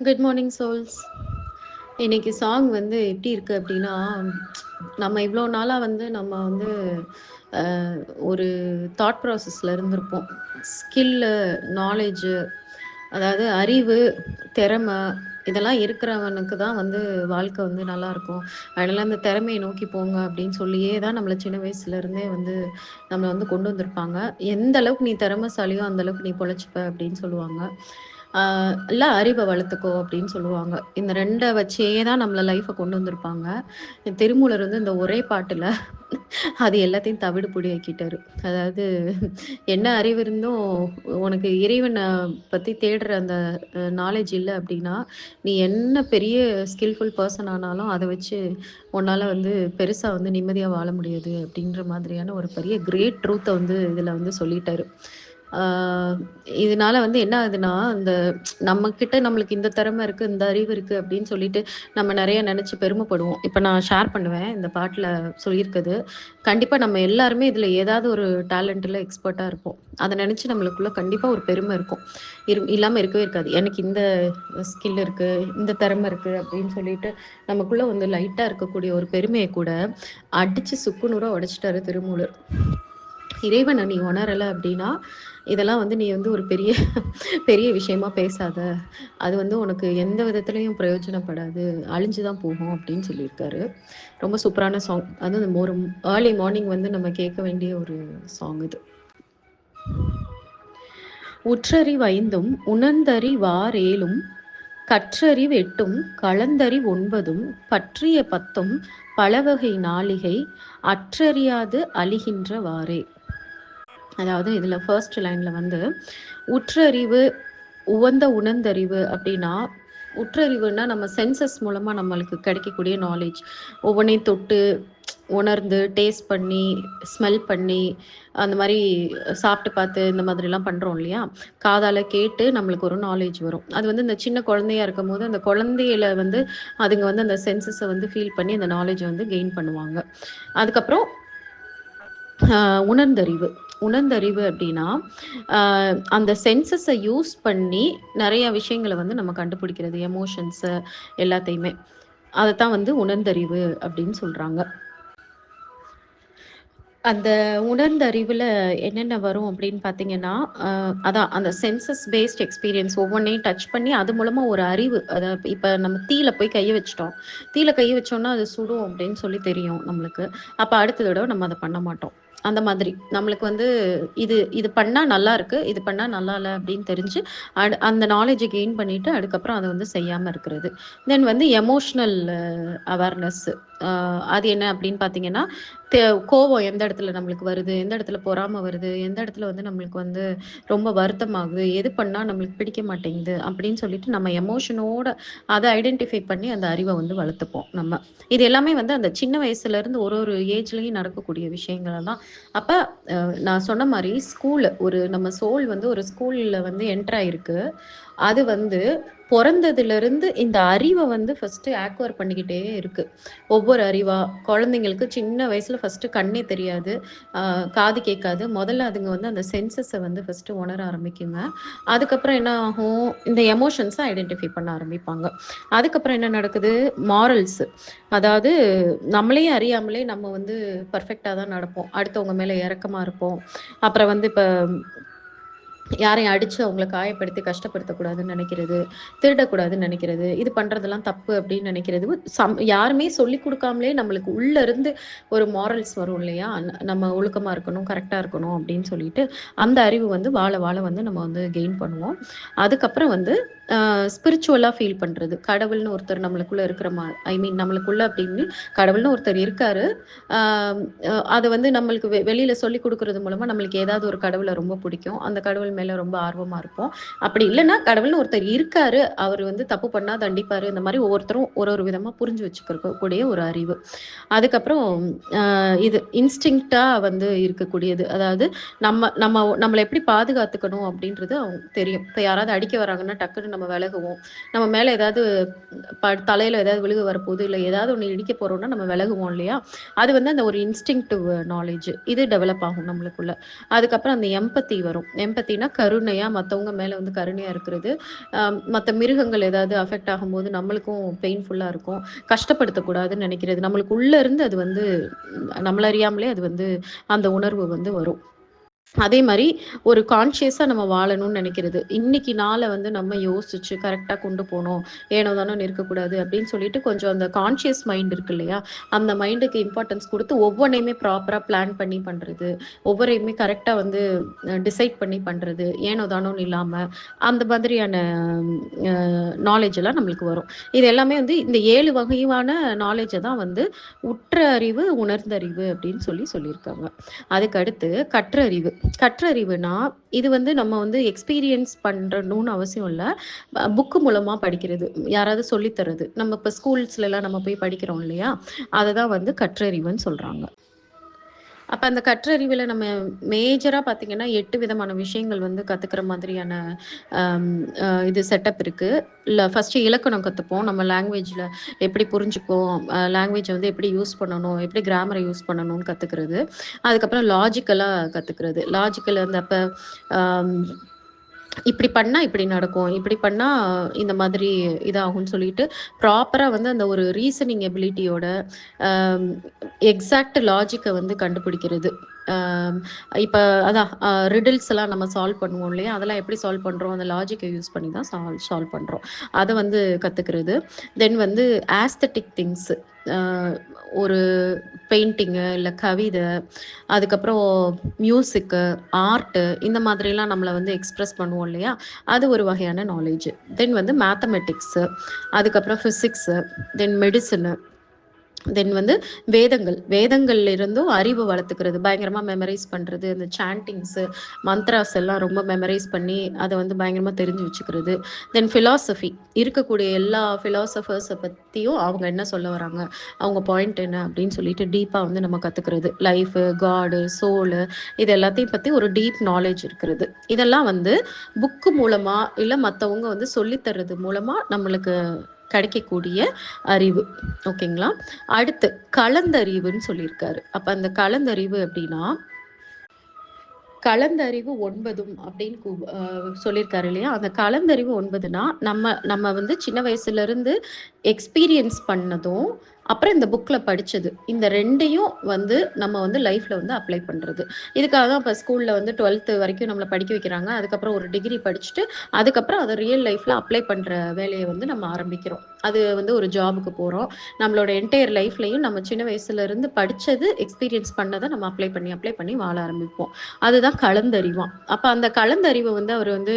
Good morning souls. இன்னைக்கு song வந்து எப்படி இருக்கு அப்படின்னா, நம்ம இவ்வளோ நாளாக வந்து நம்ம வந்து ஒரு தாட் ப்ராசஸில் இருந்திருப்போம். ஸ்கில்லு, நாலேஜு, அதாவது அறிவு, திறமை இதெல்லாம் இருக்கிறவனுக்கு தான் வந்து வாழ்க்கை வந்து நல்லாயிருக்கும். அதனால் அந்த திறமையை நோக்கி போங்க அப்படின்னு சொல்லியே தான் நம்மளை சின்ன வயசுலேருந்தே வந்து நம்மளை வந்து கொண்டு வந்திருப்பாங்க. எந்த அளவுக்கு நீ திறமைசாலியோ அந்த அளவுக்கு நீ பொழைச்சிப்ப அப்படின்னு சொல்லுவாங்க. இல்ல அறிவை வளர்த்துக்கோ அப்படின்னு சொல்லுவாங்க. இந்த 2 வச்சே தான் நம்மள லைஃப்ப கொண்டு வந்திருப்பாங்க. திருமூலர் வந்து இந்த ஒரே பாட்டுல அது எல்லாத்தையும் தவிடு பொடியாக்கிட்டாரு. அதாவது என்ன அறிவு இருந்தும் உனக்கு இறைவன பத்தி தேடுற அந்த நாலேட்ஜ் இல்ல அப்படின்னா, நீ என்ன பெரிய ஸ்கில்ஃபுல் பெர்சன் ஆனாலும் அத வச்சு உன்னால வந்து பெருசா வந்து நிம்மதியா வாழ முடியாது அப்படின்ற மாதிரியான ஒரு பெரிய கிரேட் ட்ரூத்த வந்து இதுல வந்து சொல்லிட்டாரு. ஆ இதனால வந்து என்ன ஆகுதுன்னா, இந்த நம்மகிட்ட நம்மளுக்கு இந்த திறமை இருக்கு, இந்த அறிவு இருக்கு அப்படின்னு சொல்லிட்டு நம்ம நெறைய நெனச்சு பெருமைப்படுவோம். இப்ப நான் ஷேர் பண்ணுவேன். இந்த பாட்டுல சொல்லியிருக்குது. கண்டிப்பா நம்ம எல்லாருமே இதுல ஏதாவது ஒரு டேலண்ட்ல எக்ஸ்பர்ட்டா இருப்போம். அத நெனச்சு நம்மளுக்குள்ள கண்டிப்பா ஒரு பெருமை இருக்கும். இல்லாம இருக்கவே இருக்காது. எனக்கு இந்த ஸ்கில் இருக்கு, இந்த திறமை இருக்கு அப்படின்னு சொல்லிட்டு நமக்குள்ள வந்து லைட்டா இருக்கக்கூடிய ஒரு பெருமைய கூட அடிச்சு சுக்குநூறா உடைச்சுட்டாரு திருமூலர். இறைவனை நீ உணரல அப்படின்னா, இதெல்லாம் வந்து நீ வந்து ஒரு பெரிய பெரிய விஷயமா பேசாத. அது வந்து உனக்கு எந்த விதத்திலயும் பிரயோஜனப்படாது. அழிஞ்சு தான் போகும் அப்படின்னு சொல்லியிருக்காரு. ரொம்ப சூப்பரான சாங். அதுவும் ஒரு ஏர்லி மார்னிங் வந்து நம்ம கேட்க வேண்டிய ஒரு சாங் இது. உற்றறிவைந்தும் உணர்ந்தறிவாறேழும் கற்றறிவெட்டும் களந்தறிவொன்பதும் பற்றிய பத்தும் பலவகை நாழிகை அற்றறியாது அழிகின்றவாறே. அதாவது இதுல ஃபர்ஸ்ட் லைன்ல வந்து உற்றறிவு, உவந்த உணர்ந்தறிவு அப்படின்னா, உற்றறிவுன்னா நம்ம சென்சஸ் மூலமா நம்மளுக்கு கிடைக்கக்கூடிய நாலேஜ். ஒவ்வொன்னையும் தொட்டு, உணர்ந்து, டேஸ்ட் பண்ணி, ஸ்மெல் பண்ணி, அந்த மாரி சாப்பிட்டு பார்த்து இந்த மாதிரிலாம் பண்றோம் இல்லையா? காதால கேட்டு நம்மளுக்கு ஒரு நாலேஜ் வரும். அது வந்து இந்த சின்ன குழந்தையா இருக்கும்போது, அந்த குழந்தையில வந்து அதுங்க வந்து அந்த சென்சஸ வந்து ஃபீல் பண்ணி அந்த நாலேஜ வந்து கெயின் பண்ணுவாங்க. அதுக்கப்புறம் உணர்ந்தறிவு. உணர்ந்தறிவு அப்படின்னா, அந்த சென்சஸ யூஸ் பண்ணி நெறைய விஷயங்கள வந்து நம்ம கண்டுபிடிக்கிறது. எமோஷன்ஸ எல்லாத்தையுமே. அதத்தான் வந்து உணர்ந்தறிவு அப்படின்னு சொல்றாங்க. அந்த உணர்ந்தறிவுல என்னென்ன வரும் அப்படின்னு பார்த்தீங்கன்னா, அதான் அந்த சென்சஸ் பேஸ்ட் எக்ஸ்பீரியன்ஸ் ஒவ்வொன்னையும் டச் பண்ணி அது மூலமா ஒரு அறிவு. இப்ப நம்ம தீயில போய் கைய வச்சுட்டோம். தீயில கைய வச்சோம்னா அது சுடும் அப்படின்னு சொல்லி தெரியும் நம்மளுக்கு. அப்ப அடுத்த தடவ நம்ம அத பண்ண மாட்டோம். அந்த மாதிரி. நம்மளுக்கு வந்து இது இது பண்ணா நல்லாருக்கு, இது பண்ணா நல்லா இல்ல அப்படின்னு தெரிஞ்சு, அந்த நாலேட்ஜ கெயின் பண்ணிட்டு அதுக்கப்புறம் அத வந்து செய்யாம இருக்கிறது. தென் வந்து எமோஷனல் அவேர்னஸ். அ அது என்ன அப்படின்னு பார்த்தீங்கன்னா, தே கோவம் எந்த இடத்துல நம்மளுக்கு வருது, எந்த இடத்துல பொறாம வருது, எந்த இடத்துல வந்து நம்மளுக்கு வந்து ரொம்ப வருத்தமாகுது, எது பண்ணா நம்மளுக்கு பிடிக்க மாட்டேங்குது அப்படின்னு சொல்லிட்டு நம்ம எமோஷனோட அத ஐடென்டிஃபை பண்ணி அந்த அறிவ வந்து வளர்த்துப்போம் நம்ம. இது எல்லாமே வந்து அந்த சின்ன வயசுலேருந்து ஒரு ஒரு ஏஜ்லயும் நடக்கக்கூடிய விஷயங்கள் தான். அப்ப நான் சொன்ன மாரி நம்ம சோல் வந்து ஒரு ஸ்கூல்ல வந்து என்டர் ஆயிருக்கு. அது வந்து பொறந்ததிலிருந்து இந்த அறிவ வந்து ஃபர்ஸ்ட்டு ஆக்வயர் பண்ணிக்கிட்டே இருக்கு. ஒவ்வொரு அறிவா, குழந்தைங்களுக்கு சின்ன வயசுல ஃபர்ஸ்ட்டு கண்ணே தெரியாது. அ காது கேட்காது. முதல்ல அதுங்க வந்து அந்த சென்சஸ வந்து ஃபர்ஸ்ட்டு உணர ஆரம்பிக்குங்க. அதுக்கப்புறம் என்ன ஆகும், இந்த எமோஷன்ஸ ஐடென்டிஃபை பண்ண ஆரம்பிப்பாங்க. அதுக்கப்புறம் என்ன நடக்குது, மாரல்ஸ். அதாவது நம்மளையே அறியாமலே நம்ம வந்து பெர்ஃபெக்ட்டா தான் நடப்போம். அடுத்தவங்க மேல இரக்கமா இருப்போம். அப்புறம் வந்து இப்ப யாரையும் அடிச்சு அவங்கள காயப்படுத்தி கஷ்டப்படுத்தக்கூடாதுன்னு நினைக்கிறது, திருடக்கூடாதுன்னு நினைக்கிறது, இது பண்றதெல்லாம் தப்பு அப்படின்னு நினைக்கிறது, யாருமே சொல்லிக் குடுக்காமலே நம்மளுக்கு உள்ள இருந்து ஒரு மாரல்ஸ் வரும் இல்லையா? நம்ம ஒழுக்கமா இருக்கணும், கரெக்ட்டா இருக்கணும் அப்படின்னு சொல்லிட்டு, அந்த அறிவு வந்து வாழ வாழ வந்து நம்ம வந்து கெயின் பண்ணுவோம். அதுக்கப்புறம் வந்து ஸ்பிரிச்சுவலா ஃபீல் பண்றது. கடவுள்னு ஒருத்தர் நம்மளுக்குள்ள இருக்கிற ஐ மீன் நம்மளுக்குள்ள அப்படின்னு கடவுள்னு ஒருத்தர் இருக்காரு. ஆ அத வந்து நம்மளுக்கு வெளியில சொல்லிக் குடுக்குறது மூலமா நம்மளுக்கு ஏதாவது ஒரு கடவுள ரொம்ப பிடிக்கும். அந்த கடவுள் மேல ரொம்ப ஆர்வமா இருப்போம். அப்படி இல்லன்னா, கடவுள்னு ஒருத்தர் இருக்காரு. அவரு வந்து தப்பு பண்ணா தண்டிப்பாரு. இந்த மாரி ஒவ்வொருத்தரும் ஒரு ஒரு விதமா புரிஞ்சு வச்சுக்கக்கூடிய ஒரு அறிவு. அதுக்கப்புறம் இது இன்ஸ்டிங்க்ட்டா வந்து இருக்கக்கூடியது. அதாவது நம்மள எப்படி பாதுகாத்துக்கணும் அப்படின்றது தெரியும். இப்ப யாராவது அடிக்க வராங்கன்னா, டக்குனு நம்ம விலகுவோம். நம்ம மேலே ஏதாவது தலையில் ஏதாவது விழுக வரப்போகுது, இல்லை ஏதாவது ஒன்று இடிக்க போகிறோம்னா நம்ம விலகுவோம் இல்லையா? அது வந்து அந்த ஒரு இன்ஸ்டிங்க்டிவ் நாலேஜ் இது டெவலப் ஆகும் நம்மளுக்குள்ள. அதுக்கப்புறம் அந்த எம்பத்தி வரும். எம்பத்தினா கருணையாக மற்றவங்க மேலே வந்து கருணையாக இருக்கிறது. மற்ற மிருகங்கள் ஏதாவது அஃபெக்ட் ஆகும்போது நம்மளுக்கும் பெயின்ஃபுல்லாக இருக்கும். கஷ்டப்படுத்தக்கூடாதுன்னு நினைக்கிறது. நம்மளுக்கு உள்ளே இருந்து அது வந்து நம்மளறியாமலே அது வந்து அந்த உணர்வு வந்து வரும். அதே மாதிரி ஒரு கான்ஷியஸாக நம்ம வாழணும்னு நினைக்கிறது. இன்னைக்கு நாளை வந்து நம்ம யோசிச்சு கரெக்டாக கொண்டு போகணும், ஏனோ தானோ இருக்கக்கூடாது அப்படின்னு சொல்லிட்டு கொஞ்சம் அந்த கான்ஷியஸ் மைண்ட் இருக்கு இல்லையா, அந்த மைண்டுக்கு இம்பார்ட்டன்ஸ் கொடுத்து ஒவ்வொன்றையுமே ப்ராப்பராக பிளான் பண்ணி பண்ணுறது, ஒவ்வொன்றையுமே கரெக்டாக வந்து டிசைட் பண்ணி பண்ணுறது, ஏனோ தானோன்னு இல்லாமல் அந்த மாதிரியான நாலேஜ் எல்லாம் நம்மளுக்கு வரும். இது எல்லாமே வந்து இந்த 7 வகையான நாலேஜை தான் வந்து உற்ற அறிவு, உணர்ந்தறிவு அப்படின்னு சொல்லியிருக்காங்க. அதுக்கு அடுத்து கற்றறிவு. கற்றறிவுனா இது வந்து நம்ம வந்து எக்ஸ்பீரியன்ஸ் பண்ணணும்னு அவசியம் இல்லை. புக்கு மூலமா படிக்கிறது, யாராவது சொல்லித்தரது. நம்ம இப்போ ஸ்கூல்ஸ்லாம் நம்ம போய் படிக்கிறோம் இல்லையா, அதை தான் வந்து கற்றறிவுன்னு சொல்றாங்க. அப்போ அந்த கற்றறிவில் நம்ம மேஜராக பார்த்தீங்கன்னா 8 விதமான விஷயங்கள் வந்து கற்றுக்கிற மாதிரியான இது செட்டப் இருக்குது. இல்லை ஃபஸ்ட்டு இலக்கணம் கற்றுப்போம். நம்ம லாங்குவேஜில் எப்படி புரிஞ்சுப்போம், லாங்குவேஜை வந்து எப்படி யூஸ் பண்ணணும், எப்படி கிராமரை யூஸ் பண்ணணும்னு கற்றுக்கிறது. அதுக்கப்புறம் லாஜிக்கலாக கற்றுக்கிறது. லாஜிக்கல் வந்து அப்போ இப்படி பண்ணால் இப்படி நடக்கும், இப்படி பண்ணால் இந்த மாதிரி இதாகும்னு சொல்லிட்டு ப்ராப்பராக வந்து அந்த ஒரு ரீசனிங் எபிலிட்டியோட எக்ஸாக்ட் லாஜிக்கை வந்து கண்டுபிடிக்கிறது. இப்போ அதான் ரிடில்ஸ் எல்லாம் நம்ம சால்வ் பண்ணுவோம் இல்லையா, அதெல்லாம் எப்படி சால்வ் பண்ணுறோம், அந்த லாஜிக்கை யூஸ் பண்ணி தான் சால்வ் பண்ணுறோம். அதை வந்து கற்றுக்கிறது. தென் வந்து ஆஸ்தட்டிக் திங்ஸு, ஒரு பெயிண்டிங்கு இல்லை கவிதை, அதுக்கப்புறம் மியூசிக்கு, ஆர்ட்டு, இந்த மாதிரிலாம் நம்மளை வந்து எக்ஸ்ப்ரெஸ் பண்ணுவோம் இல்லையா, அது ஒரு வகையான நாலேஜ். தென் வந்து மேத்தமெட்டிக்ஸு, அதுக்கப்புறம் ஃபிசிக்ஸு, தென் மெடிசனு, தென் வந்து வேதங்கள்ல இருந்தும் அறிவு வளர்த்துக்கிறது, பயங்கரமாக மெமரைஸ் பண்ணுறது, இந்த சாண்டிங்ஸு, மந்த்ராஸ் எல்லாம் ரொம்ப மெமரைஸ் பண்ணி அதை வந்து பயங்கரமாக தெரிஞ்சு வச்சுக்கிறது. தென் ஃபிலாசபி, இருக்கக்கூடிய எல்லா ஃபிலாசபர்ஸை பற்றியும் அவங்க என்ன சொல்ல வராங்க, அவங்க பாயிண்ட் என்ன அப்படின்னு சொல்லிட்டு டீப்பாக வந்து நம்ம கற்றுக்கிறது. லைஃபு, காடு, சோலு, இது எல்லாத்தையும் பற்றி ஒரு டீப் நாலேஜ் இருக்கிறது. இதெல்லாம் வந்து புக்கு மூலமாக இல்லை மற்றவங்க வந்து சொல்லித்தர்றது மூலமாக நம்மளுக்கு கிடைக்கக்கூடிய அறிவு. ஓகேங்களா? அடுத்து கலந்தறிவுன்னு சொல்லியிருக்காரு. அப்ப அந்த கலந்தறிவு அப்படின்னா கலந்தறிவு 9 அப்படின்னு சொல்லியிருக்காரு இல்லையா, அந்த கலந்தறிவு 9னா நம்ம வந்து சின்ன வயசுல இருந்து எக்ஸ்பீரியன்ஸ் பண்ணதும் அப்புறம் இந்த புக்கில் படித்தது, இந்த ரெண்டையும் வந்து நம்ம வந்து லைஃப்பில் வந்து அப்ளை பண்ணுறது. இதுக்காக தான் இப்போ ஸ்கூலில் வந்து 12th வரைக்கும் நம்மளை படிக்க வைக்கிறாங்க. அதுக்கப்புறம் ஒரு டிகிரி படிச்சுட்டு அதுக்கப்புறம் அதை ரியல் லைஃப்பில் அப்ளை பண்ணுற வேலையை வந்து நம்ம ஆரம்பிக்கிறோம். அது வந்து ஒரு ஜாபுக்கு போகிறோம். நம்மளோட என்டையர் லைஃப்லையும் நம்ம சின்ன வயசுலேருந்து படித்தது, எக்ஸ்பீரியன்ஸ் பண்ணதை நம்ம அப்ளை பண்ணி வாழ ஆரம்பிப்போம். அதுதான் கலந்தறிவாம். அப்போ அந்த கலந்தறிவை வந்து அவர் வந்து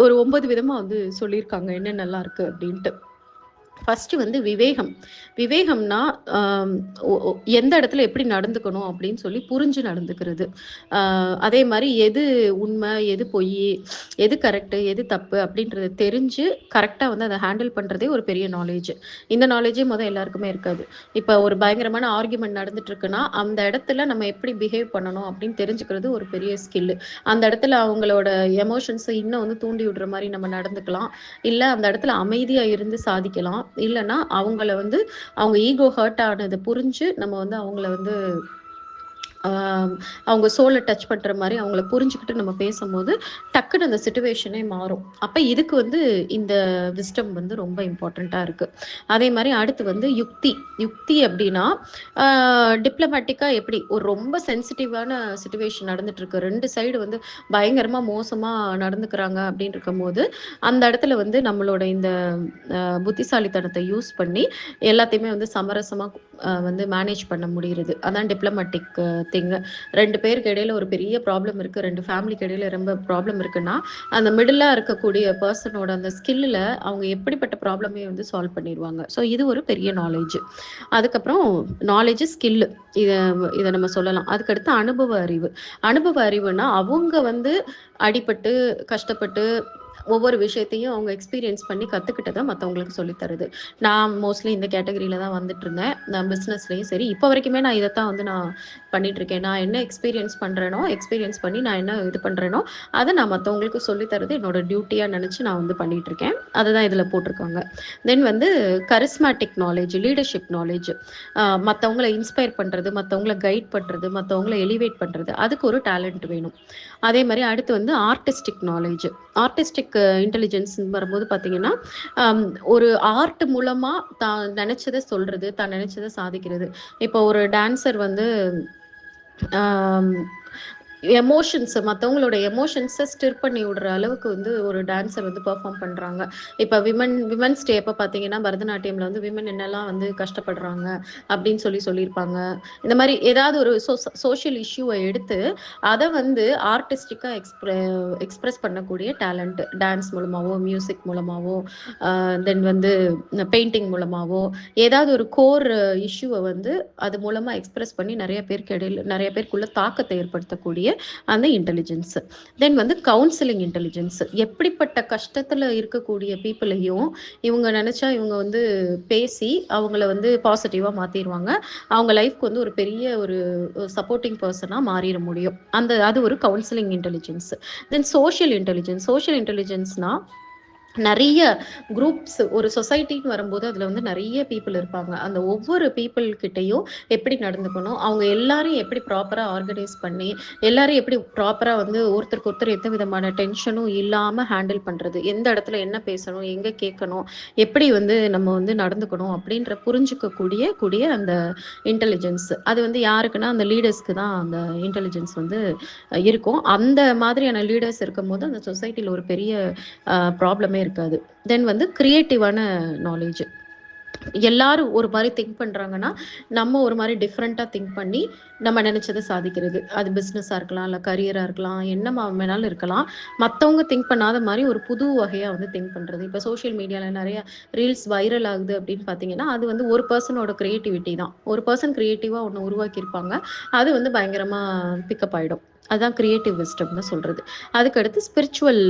ஒரு 9 விதமாக வந்து சொல்லியிருக்காங்க என்னென்னலாம் இருக்குது அப்படின்ட்டு. ஃபர்ஸ்ட் வந்து விவேகம்னா எந்த இடத்துல எப்படி நடந்துக்கணும் அப்படின்னு சொல்லி புரிஞ்சு நடந்துக்கிறது. அதே மாதிரி எது உண்மை, எது பொய், எது கரெக்டு, எது தப்பு அப்படின்றத தெரிஞ்சு கரெக்டாக வந்து அதை ஹேண்டில் பண்ணுறதே ஒரு பெரிய நாலேஜ். இந்த நாலேஜே எல்லாருக்குமே இருக்காது. இப்போ ஒரு பயங்கரமான ஆர்கியூமெண்ட் நடந்துட்டு இருக்குன்னா அந்த இடத்துல நம்ம எப்படி பிஹேவ் பண்ணணும் அப்படின்னு தெரிஞ்சுக்கிறது ஒரு பெரிய ஸ்கில்லு. அந்த இடத்துல அவங்களோட எமோஷன்ஸை இன்னும் வந்து தூண்டி விடுற மாதிரி நம்ம நடந்துக்கலாம், இல்லை அந்த இடத்துல அமைதியாக இருந்து சாதிக்கலாம், இல்லைன்னா அவங்கள வந்து அவங்க ஈகோ ஹர்ட் ஆனதை புரிஞ்சு நம்ம வந்து அவங்கள வந்து அவங்க சோலை டச் பண்ணுற மாதிரி அவங்கள புரிஞ்சுக்கிட்டு நம்ம பேசும்போது டக்குன்னு அந்த சிச்சுவேஷனே மாறும். அப்போ இதுக்கு வந்து இந்த விஸ்டம் வந்து ரொம்ப இம்பார்ட்டண்ட்டாக இருக்குது. அதே மாதிரி அடுத்து வந்து யுக்தி அப்படின்னா டிப்ளமேட்டிக்காக எப்படி ஒரு ரொம்ப சென்சிட்டிவான சுச்சுவேஷன் நடந்துட்டுருக்கு, 2 சைடு வந்து பயங்கரமாக மோசமாக நடந்துக்கிறாங்க அப்படின்னு இருக்கும்போது அந்த இடத்துல வந்து நம்மளோட இந்த புத்திசாலித்தனத்தை யூஸ் பண்ணி எல்லாத்தையுமே வந்து சமரசமாக வந்து மேனேஜ் பண்ண முடியுது. அதான் டிப்ளமேட்டிக் திங்கு. 2 பேருக்கு இடையில ஒரு பெரிய ப்ராப்ளம் இருக்குது, 2 ஃபேமிலிக்கு இடையில ரொம்ப ப்ராப்ளம் இருக்குன்னா அந்த மிடிலாக இருக்கக்கூடிய பர்சனோட அந்த ஸ்கில்லில் அவங்க எப்படிப்பட்ட ப்ராப்ளமே வந்து சால்வ் பண்ணிடுவாங்க. ஸோ இது ஒரு பெரிய நாலேஜ். அதுக்கப்புறம் நாலேஜ் ஸ்கில்லு, இதை நம்ம சொல்லலாம். அதுக்கடுத்து அனுபவ அறிவுனா அவங்க வந்து அடிபட்டு கஷ்டப்பட்டு ஒவ்வொரு விஷயத்தையும் அவங்க எக்ஸ்பீரியன்ஸ் பண்ணி கற்றுக்கிட்டதை மற்றவங்களுக்கு சொல்லித்தருது. நான் மோஸ்ட்லி இந்த கேட்டகரியில் தான் வந்துட்டு இருந்தேன். நான் பிஸ்னஸ்லேயும் சரி, இப்போ வரைக்குமே நான் இதைத்தான் வந்து நான் பண்ணிகிட்ருக்கேன். நான் என்ன எக்ஸ்பீரியன்ஸ் பண்ணி நான் என்ன இது பண்ணுறேனோ அதை நான் மற்றவங்களுக்கு சொல்லித்தரது என்னோட டியூட்டியாக நினச்சி நான் வந்து பண்ணிகிட்ருக்கேன். அதுதான் இதில் போட்டிருக்காங்க. தென் வந்து கரிஸ்மேட்டிக் நாலேஜ், லீடர்ஷிப் நாலேஜ், மற்றவங்களை இன்ஸ்பயர் பண்ணுறது, மற்றவங்கள கைட் பண்ணுறது, மற்றவங்கள எலிவேட் பண்ணுறது, அதுக்கு ஒரு டேலண்ட் வேணும். அதே மாதிரி அடுத்து வந்து ஆர்டிஸ்டிக் நாலேஜ். ஆர்டிஸ்டிக் இன்டெலிஜென்ஸ் வரும்போது பார்த்தீங்கன்னா, ஒரு ஆர்ட் மூலமாக தான் நினச்சதை சொல்கிறது, தான் நினச்சதை சாதிக்கிறது. இப்போ ஒரு டான்சர் வந்து மற்றவங்களோட எமோஷன்ஸை ஸ்டிர் பண்ணி விடுற அளவுக்கு வந்து ஒரு டான்ஸர் வந்து பெர்ஃபார்ம் பண்ணுறாங்க. இப்போ விமன்ஸ் டே அப்போ பார்த்தீங்கன்னா, பரதநாட்டியமில் வந்து விமன் என்னெல்லாம் வந்து கஷ்டப்படுறாங்க அப்படின்னு சொல்லியிருப்பாங்க. இந்த மாதிரி ஏதாவது ஒரு சோஷியல் இஷ்யூவை எடுத்து அதை வந்து ஆர்டிஸ்டிக்காக எக்ஸ்பிரஸ் பண்ணக்கூடிய டேலண்ட், டான்ஸ் மூலமாகவோ, மியூசிக் மூலமாகவோ, தென் வந்து பெயிண்டிங் மூலமாகவோ, ஏதாவது ஒரு கோர் இஷ்யூவை வந்து அது மூலமாக எக்ஸ்பிரஸ் பண்ணி நிறைய பேருக்குள்ள தாக்கத்தை ஏற்படுத்தக்கூடிய அந்த இன்டெலிஜென்ஸ். தென் வந்து கவுன்சிலிங் இன்டெலிஜென்ஸ். எப்படிப்பட்ட கஷ்டத்தில் இருக்கக்கூடிய பீப்புளையும் இவங்க நினச்சா இவங்க வந்து பேசி அவங்கள வந்து பாசிட்டிவாக மாற்றிடுவாங்க. அவங்க லைஃப்க்கு வந்து ஒரு பெரிய ஒரு சப்போர்ட்டிங் பர்சனாக மாறிட முடியும். அது ஒரு கவுன்சிலிங் இன்டெலிஜென்ஸ். தென் சோஷியல் இன்டெலிஜென்ஸ்னால் நிறைய குரூப்ஸ், ஒரு சொசைட்டின்னு வரும்போது அதில் வந்து நிறைய பீப்புள் இருப்பாங்க. அந்த ஒவ்வொரு பீப்புள் கிட்டையும் எப்படி நடந்துக்கணும், அவங்க எல்லாரையும் எப்படி ப்ராப்பராக ஆர்கனைஸ் பண்ணி, எல்லாரையும் எப்படி ப்ராப்பராக வந்து ஒருத்தருக்கு ஒருத்தர் எந்த விதமான டென்ஷனும் இல்லாமல் ஹேண்டில் பண்ணுறது, எந்த இடத்துல என்ன பேசணும், எங்கே கேட்கணும், எப்படி வந்து நம்ம வந்து நடந்துக்கணும் அப்படின்ற புரிஞ்சுக்கக்கூடிய அந்த இன்டெலிஜென்ஸ். அது வந்து யாருக்குன்னா அந்த லீடர்ஸ்க்கு தான் அந்த இன்டெலிஜென்ஸ் வந்து இருக்கும். அந்த மாதிரியான லீடர்ஸ் இருக்கும்போது அந்த சொசைட்டியில் ஒரு பெரிய ப்ராப்ளமே இருக்காது. தென் வந்து கிரியேட்டிவான நாலேஜ். எல்லாரும் ஒரு மாதிரி திங்க் பண்ணுறாங்கன்னா, நம்ம ஒரு மாதிரி டிஃப்ரெண்ட்டாக திங்க் பண்ணி நம்ம நினச்சதை சாதிக்கிறது. அது பிஸ்னஸாக இருக்கலாம், இல்லை கரியராக இருக்கலாம், என்ன வேணாலும் இருக்கலாம். மற்றவங்க திங்க் பண்ணாத மாதிரி ஒரு புது வகையாக வந்து திங்க் பண்ணுறது. இப்போ சோஷியல் மீடியாவில் நிறைய ரீல்ஸ் வைரல் ஆகுது அப்படின்னு பார்த்தீங்கன்னா, அது வந்து ஒரு பர்சனோட கிரியேட்டிவிட்டி தான். ஒரு பர்சன் கிரியேட்டிவாக ஒன்று உருவாக்கியிருப்பாங்க, அது வந்து பயங்கரமாக பிக்கப் ஆகிடும். அதுதான் கிரியேட்டிவ் விஸ்டம்னு சொல்கிறது. அதுக்கடுத்து ஸ்பிரிச்சுவல்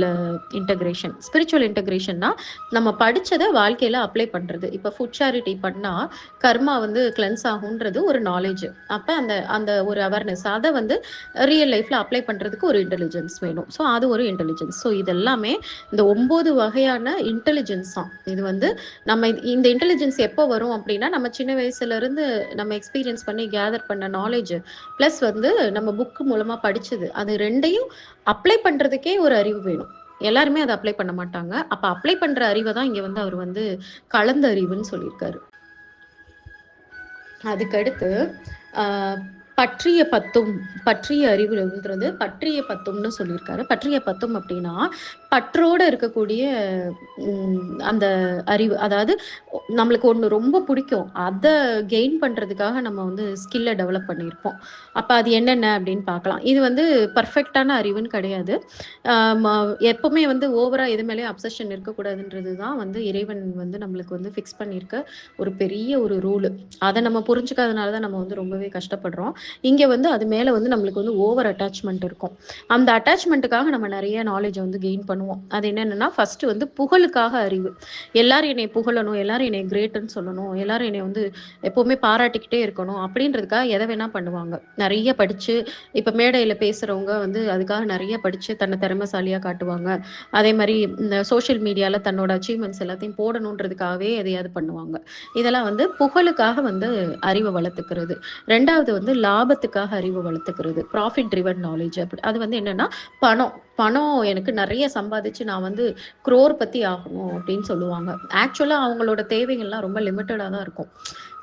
இன்டெகிரேஷன்னா நம்ம படித்ததை வாழ்க்கையில் அப்ளை பண்ணுறது. இப்போ ஃபுட் சேரிட்டி பண்ணால் கர்மா வந்து கிளென்ஸ் ஆகுன்றது ஒரு நாலேஜ். அப்போ அந்த ஒரு அவேர்னஸ், அதை வந்து ரியல் லைஃப்பில் அப்ளை பண்ணுறதுக்கு ஒரு இன்டெலிஜென்ஸ் வேணும். ஸோ அது ஒரு இன்டெலிஜென்ஸ். ஸோ இதெல்லாமே இந்த 9 வகையான இன்டெலிஜென்ஸ் தான். இது வந்து நம்ம இந்த இன்டெலிஜென்ஸ் எப்போ வரும் அப்படின்னா, நம்ம சின்ன வயசுலேருந்து நம்ம எக்ஸ்பீரியன்ஸ் பண்ணி கேதர் பண்ண நாலேஜ் ப்ளஸ் வந்து நம்ம புக்கு மூலமாக படித்தது, அது ரெண்டையும் அப்ளை பண்ணுறதுக்கே ஒரு அறிவு வேணும். எல்லாருமே அதை அப்ளை பண்ண மாட்டாங்க. அப்ப அப்ளை பண்ற அறிவை தான் இங்க வந்து அவர் வந்து கலந்த அறிவுன்னு சொல்லியிருக்காரு. அதுக்கடுத்து பற்றிய அறிவுங்கிறது பற்றிய பத்தும்னு சொல்லியிருக்காரு. பற்றிய பத்தும் அப்படின்னா பற்றோட இருக்கக்கூடிய அந்த அறிவு. அதாவது நம்மளுக்கு ஒன்று ரொம்ப பிடிக்கும், அதை கெயின் பண்ணுறதுக்காக நம்ம வந்து ஸ்கில்லை டெவலப் பண்ணியிருப்போம். அப்போ அது என்னென்ன அப்படின்னு பார்க்கலாம். இது வந்து பர்ஃபெக்டான அறிவுன்னு கிடையாது. எப்பவுமே வந்து ஓவராக எது மேலேயும் அப்சஷன் இருக்கக்கூடாதுன்றது தான் வந்து இறைவன் வந்து நம்மளுக்கு வந்து ஃபிக்ஸ் பண்ணியிருக்க ஒரு பெரிய ஒரு ரூலு. அதை நம்ம புரிஞ்சுக்காதனால தான் நம்ம வந்து ரொம்பவே கஷ்டப்படுறோம். இங்கே வந்து அது மேலே வந்து நம்மளுக்கு வந்து ஓவர் அட்டாச்மெண்ட் இருக்கும். அந்த அட்டாச்மெண்ட்டுக்காக நம்ம நிறைய நாலேஜை வந்து கெயின் பண்ணுவோம். அது என்னென்னா, ஃபஸ்ட்டு வந்து புகழுக்காக அறிவு. எல்லாரும் என்னை புகழணும், எல்லாரும் என்னை கிரேட்டுன்னு சொல்லணும், எல்லாரும் என்னை வந்து எப்போவுமே பாராட்டிக்கிட்டே இருக்கணும் அப்படின்றதுக்காக எதை வேணால் பண்ணுவாங்க. நிறைய படித்து இப்போ மேடையில் பேசுகிறவங்க வந்து அதுக்காக நிறைய படித்து தன்னை திறமைசாலியாக காட்டுவாங்க. அதே மாதிரி இந்த சோஷியல் மீடியாவில் தன்னோட அச்சீவ்மெண்ட்ஸ் எல்லாத்தையும் போடணுன்றதுக்காகவே எதையாவது பண்ணுவாங்க. இதெல்லாம் வந்து புகழுக்காக வந்து அறிவை வளர்த்துக்கிறது. ரெண்டாவது வந்து லாபத்துக்காக அறிவை வளர்த்துக்கிறது, ப்ராஃபிட் ட்ரிவன் நாலேஜ். அப்படி அது வந்து என்னென்னா, பணம் எனக்கு நிறைய சம்பாதிச்சு நான் வந்து க்ரோர் பற்றி ஆகணும் அப்படின்னு சொல்லுவாங்க. ஆக்சுவலாக அவங்களோட தேவைகள்லாம் ரொம்ப லிமிட்டடாக தான் இருக்கும்.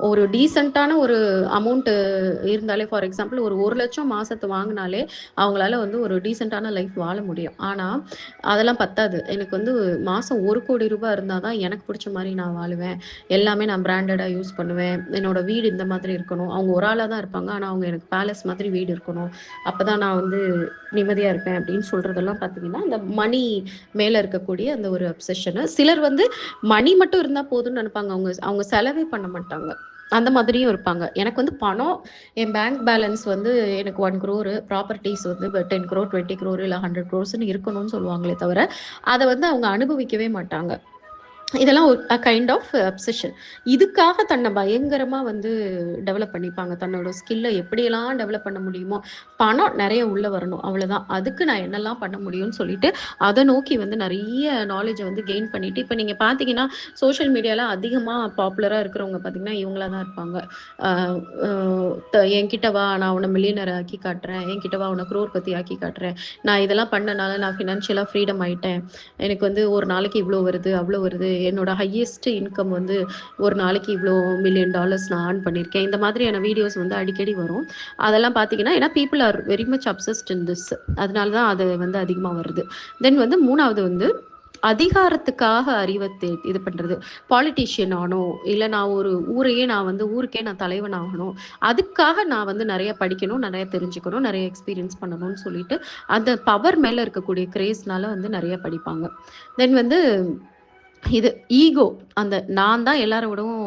ஒரு டீசெண்டான ஒரு அமௌண்ட்டு இருந்தாலே, ஃபார் எக்ஸாம்பிள் ஒரு 1,00,000 மாதத்தை வாங்கினாலே அவங்களால வந்து ஒரு டீசெண்டான லைஃப் வாழ முடியும். ஆனால் அதெல்லாம் பத்தாது. எனக்கு வந்து மாதம் 1,00,00,000 ரூபாய் இருந்தால் தான் எனக்கு பிடிச்ச மாதிரி நான் வாழுவேன், எல்லாமே நான் பிராண்டடாக யூஸ் பண்ணுவேன், என்னோட வீடு இந்த மாதிரி இருக்கணும். அவங்க ஒரு ஆளாக தான் இருப்பாங்க, ஆனால் அவங்க எனக்கு பேலஸ் மாதிரி வீடு இருக்கணும், அப்போ தான் நான் வந்து நிம்மதியாக இருப்பேன் அப்படின்னு சொல்கிறதெல்லாம் பார்த்தீங்கன்னா, அந்த மணி மேலே இருக்கக்கூடிய அந்த ஒரு அப்சஷனு. சிலர் வந்து மணி மட்டும் இருந்தால் போதும்னு நினைப்பாங்க, அவங்க செலவே பண்ண மாட்டாங்க. அந்த மாதிரியும் இருப்பாங்க. எனக்கு வந்து பணம், என் பேங்க் பேலன்ஸ் வந்து எனக்கு 1 crore, ப்ராப்பர்ட்டீஸ் வந்து 10 crore, 20 crore இல்ல 100 crores இருக்கணும்னு சொல்லுவாங்களே தவிர, அத வந்து அவங்க அனுபவிக்கவே மாட்டாங்க. இதெல்லாம் ஒரு கைண்ட் ஆஃப் அப்சஷன். இதுக்காக தன்னை பயங்கரமா வந்து டெவலப் பண்ணிப்பாங்க. தன்னோட ஸ்கில்ல எப்படியெல்லாம் டெவலப் பண்ண முடியுமோ, பணம் நிறைய உள்ள வரணும் அவ்வளவுதான். அதுக்கு நான் என்னெல்லாம் பண்ண முடியும்னு சொல்லிட்டு அதை நோக்கி வந்து நிறைய நாலேஜை வந்து கெயின் பண்ணிட்டு, இப்போ நீங்க பாத்தீங்கன்னா சோஷியல் மீடியால அதிகமா பாப்புலரா இருக்கிறவங்க பாத்தீங்கன்னா இவங்களா தான் இருப்பாங்க. ஆஹ் என்கிட்ட வா, நான் உன்னை மில்லியனர் ஆக்கி காட்டுறேன், என்கிட்ட வா உன்னை குரோர்பதி ஆக்கி காட்டுறேன், நான் இதெல்லாம் பண்ணனால நான் ஃபினான்ஷியலா ஃப்ரீடம் ஆயிட்டேன், எனக்கு வந்து ஒரு நாளைக்கு இவ்வளோ வருது அவ்வளோ வருது, என்னோட ஹையஸ்ட் இன்கம் வந்து ஒரு நாளைக்கு இவ்வளோ $1,000,000 நான் earn பண்ணியிருக்கேன். இந்த மாதிரியான வீடியோஸ் வந்து அடிக்கடி வரும். அதெல்லாம் பார்த்தீங்கன்னா ஏன்னா people are very much obsessed in this, அதனால தான் அது வந்து அதிகமாக வருது. தென் வந்து மூணாவது வந்து அதிகாரத்துக்காக அறிவை இது பண்றது. பாலிட்டிஷியன் ஆகணும், இல்லை நான் ஒரு ஊரையே நான் வந்து ஊருக்கே நான் தலைவன் ஆகணும், அதுக்காக நான் வந்து நிறைய படிக்கணும், நிறைய தெரிஞ்சுக்கணும், நிறைய எக்ஸ்பீரியன்ஸ் பண்ணணும்னு சொல்லிட்டு அந்த பவர் மேல இருக்கக்கூடிய கிரேஸ்னால வந்து நிறைய படிப்பாங்க. தென் வந்து இது ஈகோ, அந்த நான் தான் எல்லாரோடவும்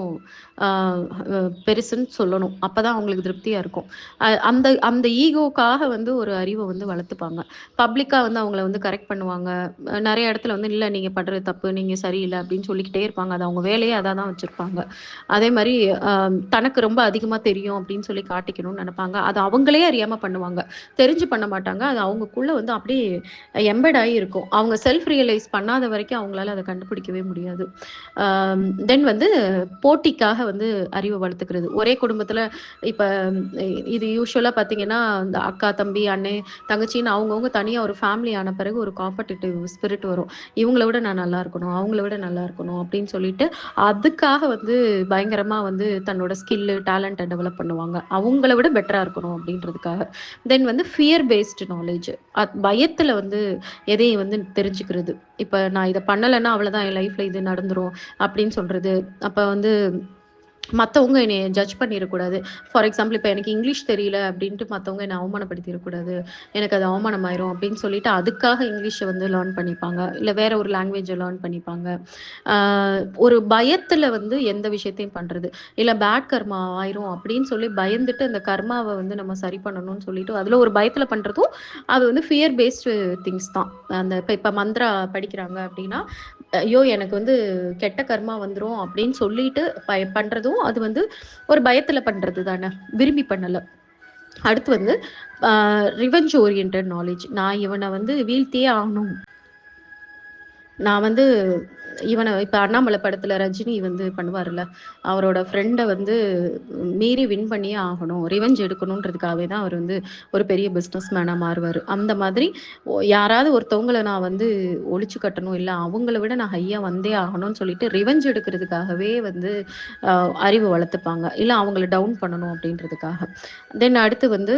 பெருசுன்னு சொல்லணும், அப்பதான் அவங்களுக்கு திருப்தியா இருக்கும். அந்த அந்த ஈகோக்காக வந்து ஒரு அறிவை வந்து வளர்த்துப்பாங்க. பப்ளிக்கா வந்து அவங்கள வந்து கரெக்ட் பண்ணுவாங்க. நிறைய இடத்துல வந்து இல்லை நீங்க பண்றது தப்பு, நீங்க சரியில்லை அப்படின்னு சொல்லிக்கிட்டே இருப்பாங்க. அது அவங்க வேலையே அதான் தான் வச்சிருப்பாங்க. அதே மாதிரி தனக்கு ரொம்ப அதிகமா தெரியும் அப்படின்னு சொல்லி காட்டிக்கணும்னு நினைப்பாங்க. அது அவங்களே அறியாம பண்ணுவாங்க, தெரிஞ்சு பண்ண மாட்டாங்க. அது அவங்களுக்குள்ள வந்து அப்படியே எம்பெட் ஆகி இருக்கும். அவங்க செல்ஃப் ரியலைஸ் பண்ணாத வரைக்கும் அவங்களால அதை கண்டுபிடிக்கவே முடியாது. தென் வந்து போட்டிக்காக வந்து அறிவை வளர்த்துக்கிறது. ஒரே குடும்பத்துல இப்ப இது யூஸ்வலா பாத்தீங்கன்னா இந்த அக்கா தம்பி அண்ணன் தங்கச்சின்னு அவங்கவுங்க தனியா ஒரு ஃபேமிலி ஆன பிறகு ஒரு காம்படிட்டிவ் ஸ்பிரிட் வரும். இவங்கள விட நான் நல்லா இருக்கணும், அவங்கள விட நல்லா இருக்கணும் அப்படின்னு சொல்லிட்டு அதுக்காக வந்து பயங்கரமா வந்து தன்னோட ஸ்கில்லு டேலண்ட்டை டெவலப் பண்ணுவாங்க, அவங்கள விட பெட்டரா இருக்கணும் அப்படின்றதுக்காக. தென் வந்து ஃபியர் பேஸ்டு நாலேஜ், பயத்துல வந்து எதையும் வந்து தெரிஞ்சுக்கிறது. இப்ப நான் இதை பண்ணலைன்னா அவ்வளவுதான், என் லைஃப்ல இது நடந்துரும் அப்படின்னு சொல்றது. அப்ப வந்து மற்றவங்க என்னை ஜட்ஜ் பண்ணிடக்கூடாது. ஃபார் எக்ஸாம்பிள் இப்போ எனக்கு இங்கிலீஷ் தெரியல அப்படின்ட்டு மற்றவங்க என்னை அவமானப்படுத்திடக்கூடாது, எனக்கு அது அவமானம் ஆயிரும் அப்படின்னு சொல்லிட்டு அதுக்காக இங்கிலீஷை வந்து லேர்ன் பண்ணிப்பாங்க, இல்லை வேற ஒரு லாங்குவேஜை லேர்ன் பண்ணிப்பாங்க. ஒரு பயத்தில் வந்து எந்த விஷயத்தையும் பண்ணுறது, இல்லை பேட் கர்மா ஆயிரும் அப்படின்னு சொல்லி பயந்துட்டு அந்த கர்மாவை வந்து நம்ம சரி பண்ணணும்னு சொல்லிட்டு அதில் ஒரு பயத்தில் பண்ணுறதும் அது வந்து ஃபியர் பேஸ்டு திங்ஸ் தான். அந்த இப்போ மந்த்ரா படிக்கிறாங்க அப்படின்னா ஐயோ எனக்கு வந்து கெட்ட கர்மா வந்துரும் அப்படின்னு சொல்லிட்டு பண்றதும் அது வந்து ஒரு பயத்துல பண்றது தானே, விரும்பி பண்ணல. அடுத்து வந்து ரிவெஞ்ச் ஓரியன்ட் நாலேஜ், நான் இவனை வந்து வீழ்த்தியே ஆகணும், நான் வந்து இவனை இப்போ அண்ணாமலை படத்துல ரஜினி வந்து பண்ணுவார்ல, அவரோட ஃப்ரெண்டை வந்து மீறி வின் பண்ணியே ஆகணும், ரிவெஞ்ச் எடுக்கணுன்றதுக்காகவே தான் அவர் வந்து ஒரு பெரிய பிஸ்னஸ் மேனாக மாறுவார். அந்த மாதிரி யாராவது ஒருத்தவங்களை நான் வந்து ஒழிச்சு கட்டணும், இல்லை அவங்கள விட நான் ஹையாக வந்தே ஆகணும்னு சொல்லிட்டு ரிவெஞ்ச் எடுக்கிறதுக்காகவே வந்து அறிவு வளர்த்துப்பாங்க, இல்லை அவங்கள டவுன் பண்ணணும் அப்படின்றதுக்காக. தென் அடுத்து வந்து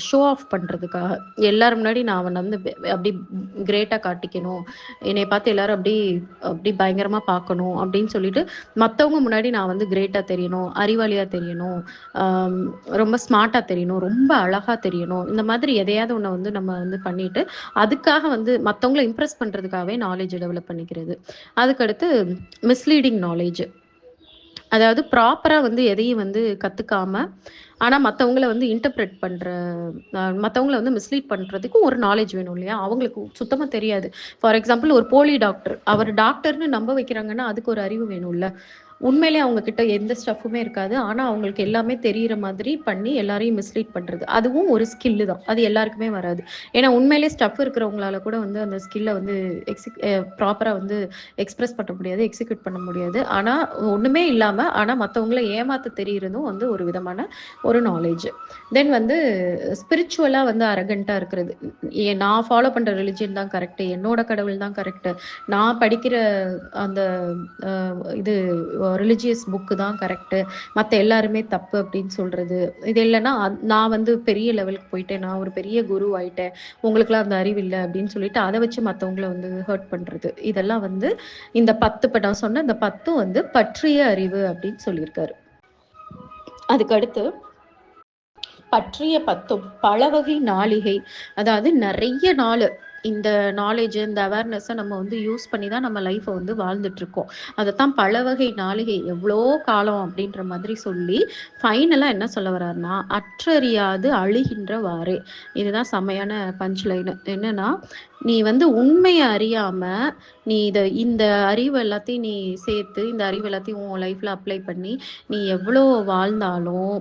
ஷோ ஆஃப் பண்ணுறதுக்காக, எல்லாரும் முன்னாடி நான் அவனை வந்து அப்படி கிரேட்டாக காட்டிக்கணும், என்னை பார்த்து எல்லாரும் அப்படி அப்படி பயங்கரமா பார்க்கணும் அப்படின்னு சொல்லிட்டு மற்றவங்க முன்னாடி நான் வந்து கிரேட்டா தெரியணும், அறிவாளியா தெரியணும், ரொம்ப ஸ்மார்ட்டா தெரியணும், ரொம்ப அழகா தெரியணும், இந்த மாதிரி எதையாவது ஒன்று வந்து நம்ம வந்து பண்ணிட்டு அதுக்காக வந்து மற்றவங்களை இம்ப்ரெஸ் பண்றதுக்காகவே நாலேஜ் டெவலப் பண்ணிக்கிறது. அதுக்கடுத்து மிஸ்லீடிங் நாலேஜ், அதாவது ப்ராப்பரா வந்து எதையும் வந்து கத்துக்காம ஆனா மற்றவங்கள வந்து இன்டர்பிரட் பண்ற, மற்றவங்கள வந்து மிஸ்லீட் பண்றதுக்கும் ஒரு நாலேஜ் வேணும் இல்லையா, அவங்களுக்கு சுத்தமா தெரியாது. ஃபார் எக்ஸாம்பிள் ஒரு போலி டாக்டர், அவர் டாக்டர்னு நம்ப வைக்கிறாங்கன்னா அதுக்கு ஒரு அறிவு வேணும்ல. உண்மையிலே அவங்க கிட்ட எந்த ஸ்டஃப்புமே இருக்காது, ஆனா அவங்களுக்கு எல்லாமே தெரியிற மாதிரி பண்ணி எல்லாரையும் மிஸ்லீட் பண்றது, அதுவும் ஒரு ஸ்கில்லு தான், அது எல்லாருக்குமே வராது. ஏன்னா உண்மையிலே ஸ்டஃப் இருக்கிறவங்களால கூட வந்து அந்த ஸ்கில்லை வந்து ப்ராப்பரா வந்து எக்ஸ்பிரஸ் பண்ண முடியாது, எக்ஸிக்யூட் பண்ண முடியாது. ஆனா ஒண்ணுமே இல்லாம ஆனா மற்றவங்கள ஏமாத்த தெரியுறதும் வந்து ஒரு விதமான ஒரு நாலேஜ். தென் வந்து ஸ்பிரிச்சுவலா வந்து அரகண்டா இருக்கிறது, நான் ஃபாலோ பண்ற ரிலிஜியன் தான் கரெக்ட், என்னோட கடவுள் தான் கரெக்ட், நான் படிக்கிற அந்த இது ரிலிஜியஸ் புக்கு தான் கரெக்டு, மற்ற எல்லாருமே தப்பு அப்படின்னு சொல்றது. இது இல்லைன்னா நான் வந்து பெரிய லெவலுக்கு போயிட்டேன், நான் ஒரு பெரிய குரு ஆயிட்டேன், உங்களுக்குலாம் அந்த அறிவு இல்லை அப்படின்னு சொல்லிட்டு அதை வச்சு மற்றவங்களை வந்து ஹர்ட் பண்றது. இதெல்லாம் வந்து இந்த 10 இப்போ நான் சொன்ன இந்த 10 வந்து பற்றிய அறிவு அப்படின்னு சொல்லியிருக்காரு. அதுக்கடுத்து பற்றிய 10 பல வகை நாளிகை, அதாவது நிறைய நாள் இந்த நாலேஜ், இந்த அவேர்னஸை நம்ம வந்து யூஸ் பண்ணி தான் நம்ம லைஃப்பை வந்து வாழ்ந்துட்டு இருக்கோம். அதைத்தான் பல வகை நாளிகை எவ்வளோ காலம் அப்படின்ற மாதிரி சொல்லி ஃபைனலாக என்ன சொல்ல வர்றாருன்னா, அற்றறியாது அழுகின்ற வாறே. இதுதான் செமையான பஞ்ச் லைனு. என்னன்னா, நீ வந்து உண்மையை அறியாம நீ இந்த அறிவு எல்லாத்தையும் நீ சேர்த்து, இந்த அறிவு எல்லாத்தையும் உன் லைஃப்ல அப்ளை பண்ணி நீ எவ்வளோ வாழ்ந்தாலும்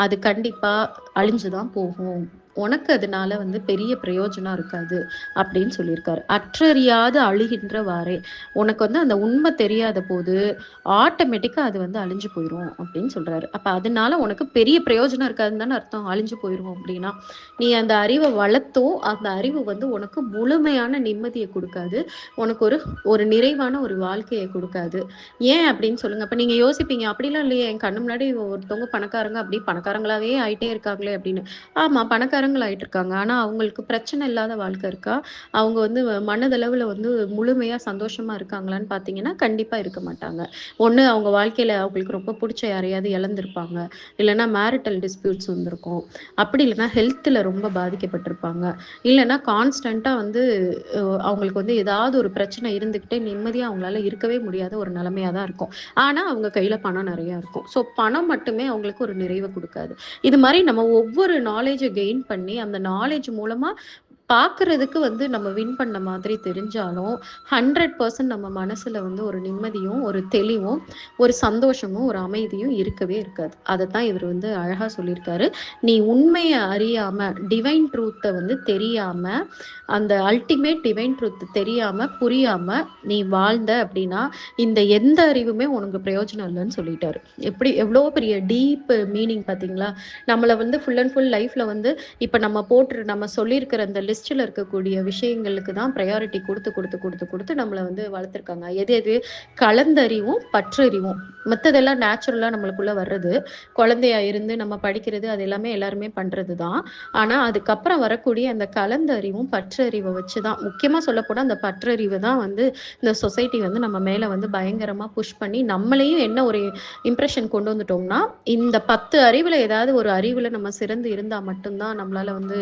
அது கண்டிப்பா அழிஞ்சுதான் போகும். உனக்கு அதனால வந்து பெரிய பிரயோஜனம் இருக்காது அப்படின்னு சொல்லியிருக்காரு. அற்றறியாது அழுகின்றவாறே. உனக்கு வந்து அந்த உண்மை தெரியாத போது ஆட்டோமேட்டிக்கா அது வந்து அழிஞ்சு போயிடும் அப்படின்னு சொல்றாரு. அப்ப அதனால உனக்கு பெரிய பிரயோஜனம் இருக்காதுன்னு தானே அர்த்தம். அழிஞ்சு போயிடும் அப்படின்னா, நீ அந்த அறிவை வளர்த்தும் அந்த அறிவு வந்து உனக்கு முழுமையான நிம்மதியை கொடுக்காது. உனக்கு ஒரு ஒரு நிறைவான ஒரு வாழ்க்கையை கொடுக்காது. ஏன் அப்படின்னு சொல்லுங்க. அப்ப நீங்க யோசிப்பீங்க, அப்படிலாம் இல்லையே, என் கண்ணு முன்னாடி ஒருத்தவங்க பணக்காரங்க அப்படி பணக்காரங்களாவே ஆயிட்டே இருக்காங்களே அப்படின்னு. ஆமா, பணக்காரங்கள் ஆயிட்டு இருக்காங்க. ஆனா அவங்களுக்கு பிரச்சனை இல்லாத வாழ்க்கை இருக்கா? அவங்க வந்து மனதளவுல வந்து முழுமையா சந்தோஷமா இருக்காங்களான்னு பார்த்தீங்கன்னா, கண்டிப்பா இருக்க மாட்டாங்க. ஒண்ணு அவங்க வாழ்க்கையில அவங்களுக்கு ரொம்ப புடிச்ச யாரையாவது இழந்திருப்பாங்க. இல்லைன்னா மேரிட்டல் டிஸ்பியூட்ஸ் வந்திருக்கும். அப்படி இல்லைன்னா ஹெல்த்ல ரொம்ப பாதிக்கப்பட்டிருப்பாங்க. இல்லைன்னா கான்ஸ்டன்ட்டா வந்து அவங்களுக்கு வந்து ஏதாவது ஒரு பிரச்சனை இருந்துகிட்டே நிம்மதியா அவங்களால இருக்கவே முடியாத ஒரு நிலைமையா தான் இருக்கும். ஆனா அவங்க கையில பணம் நிறைய இருக்கும். ஸோ பணம் மட்டுமே அவங்களுக்கு ஒரு நிறைவை கொடுக்காது. இது மாதிரி நம்ம ஒவ்வொரு நாலேஜை கெயின் பண்ணி அந்த நாலேஜ் மூலமா பார்க்கறதுக்கு வந்து நம்ம வின் பண்ண மாதிரி தெரிஞ்சாலும் 100% நம்ம மனசுல வந்து ஒரு நிம்மதியும், ஒரு தெளிவும், ஒரு சந்தோஷமும், ஒரு அமைதியும் இருக்கவே இருக்காது. அதைத்தான் இவர் வந்து அழகா சொல்லியிருக்காரு. நீ உண்மையை அறியாம, டிவைன் ட்ரூத்தை வந்து தெரியாம, அந்த அல்டிமேட் டிவைன் ட்ரூத் தெரியாம, புரியாம நீ வாழ்ந்த அப்படின்னா, இந்த எந்த அறிவுமே உனக்கு பிரயோஜனம் இல்லைன்னு சொல்லிட்டாரு. எவ்வளோ பெரிய டீப் மீனிங் பார்த்தீங்களா? நம்மளை வந்து ஃபுல் அண்ட் ஃபுல் லைஃப்ல வந்து இப்போ நம்ம சொல்லியிருக்கிற அந்த லிஸ்ட்டில் இருக்கக்கூடிய விஷயங்களுக்கு தான் ப்ரையாரிட்டி கொடுத்து கொடுத்து கொடுத்து கொடுத்து நம்மளை வந்து வளர்த்துருக்காங்க. எது எது கலந்தறிவும் பற்றறிவும், மற்றதெல்லாம் நேச்சுரலாக நம்மளுக்குள்ள வர்றது. குழந்தையா இருந்து நம்ம படிக்கிறது அது எல்லாமே எல்லாருமே பண்ணுறது தான். ஆனால் அதுக்கப்புறம் வரக்கூடிய அந்த கலந்தறிவும் பற்றறிவை வச்சு தான், முக்கியமாக சொல்லப்போனால் அந்த பற்றறிவு தான் வந்து இந்த சொசைட்டி வந்து நம்ம மேலே வந்து பயங்கரமாக புஷ் பண்ணி நம்மளையும் என்ன ஒரு இம்ப்ரெஷன் கொண்டு வந்துட்டோம்னா, இந்த 10 அறிவில் ஏதாவது ஒரு அறிவில் நம்ம சிறந்து இருந்தால் மட்டும்தான் நம்மளால வந்து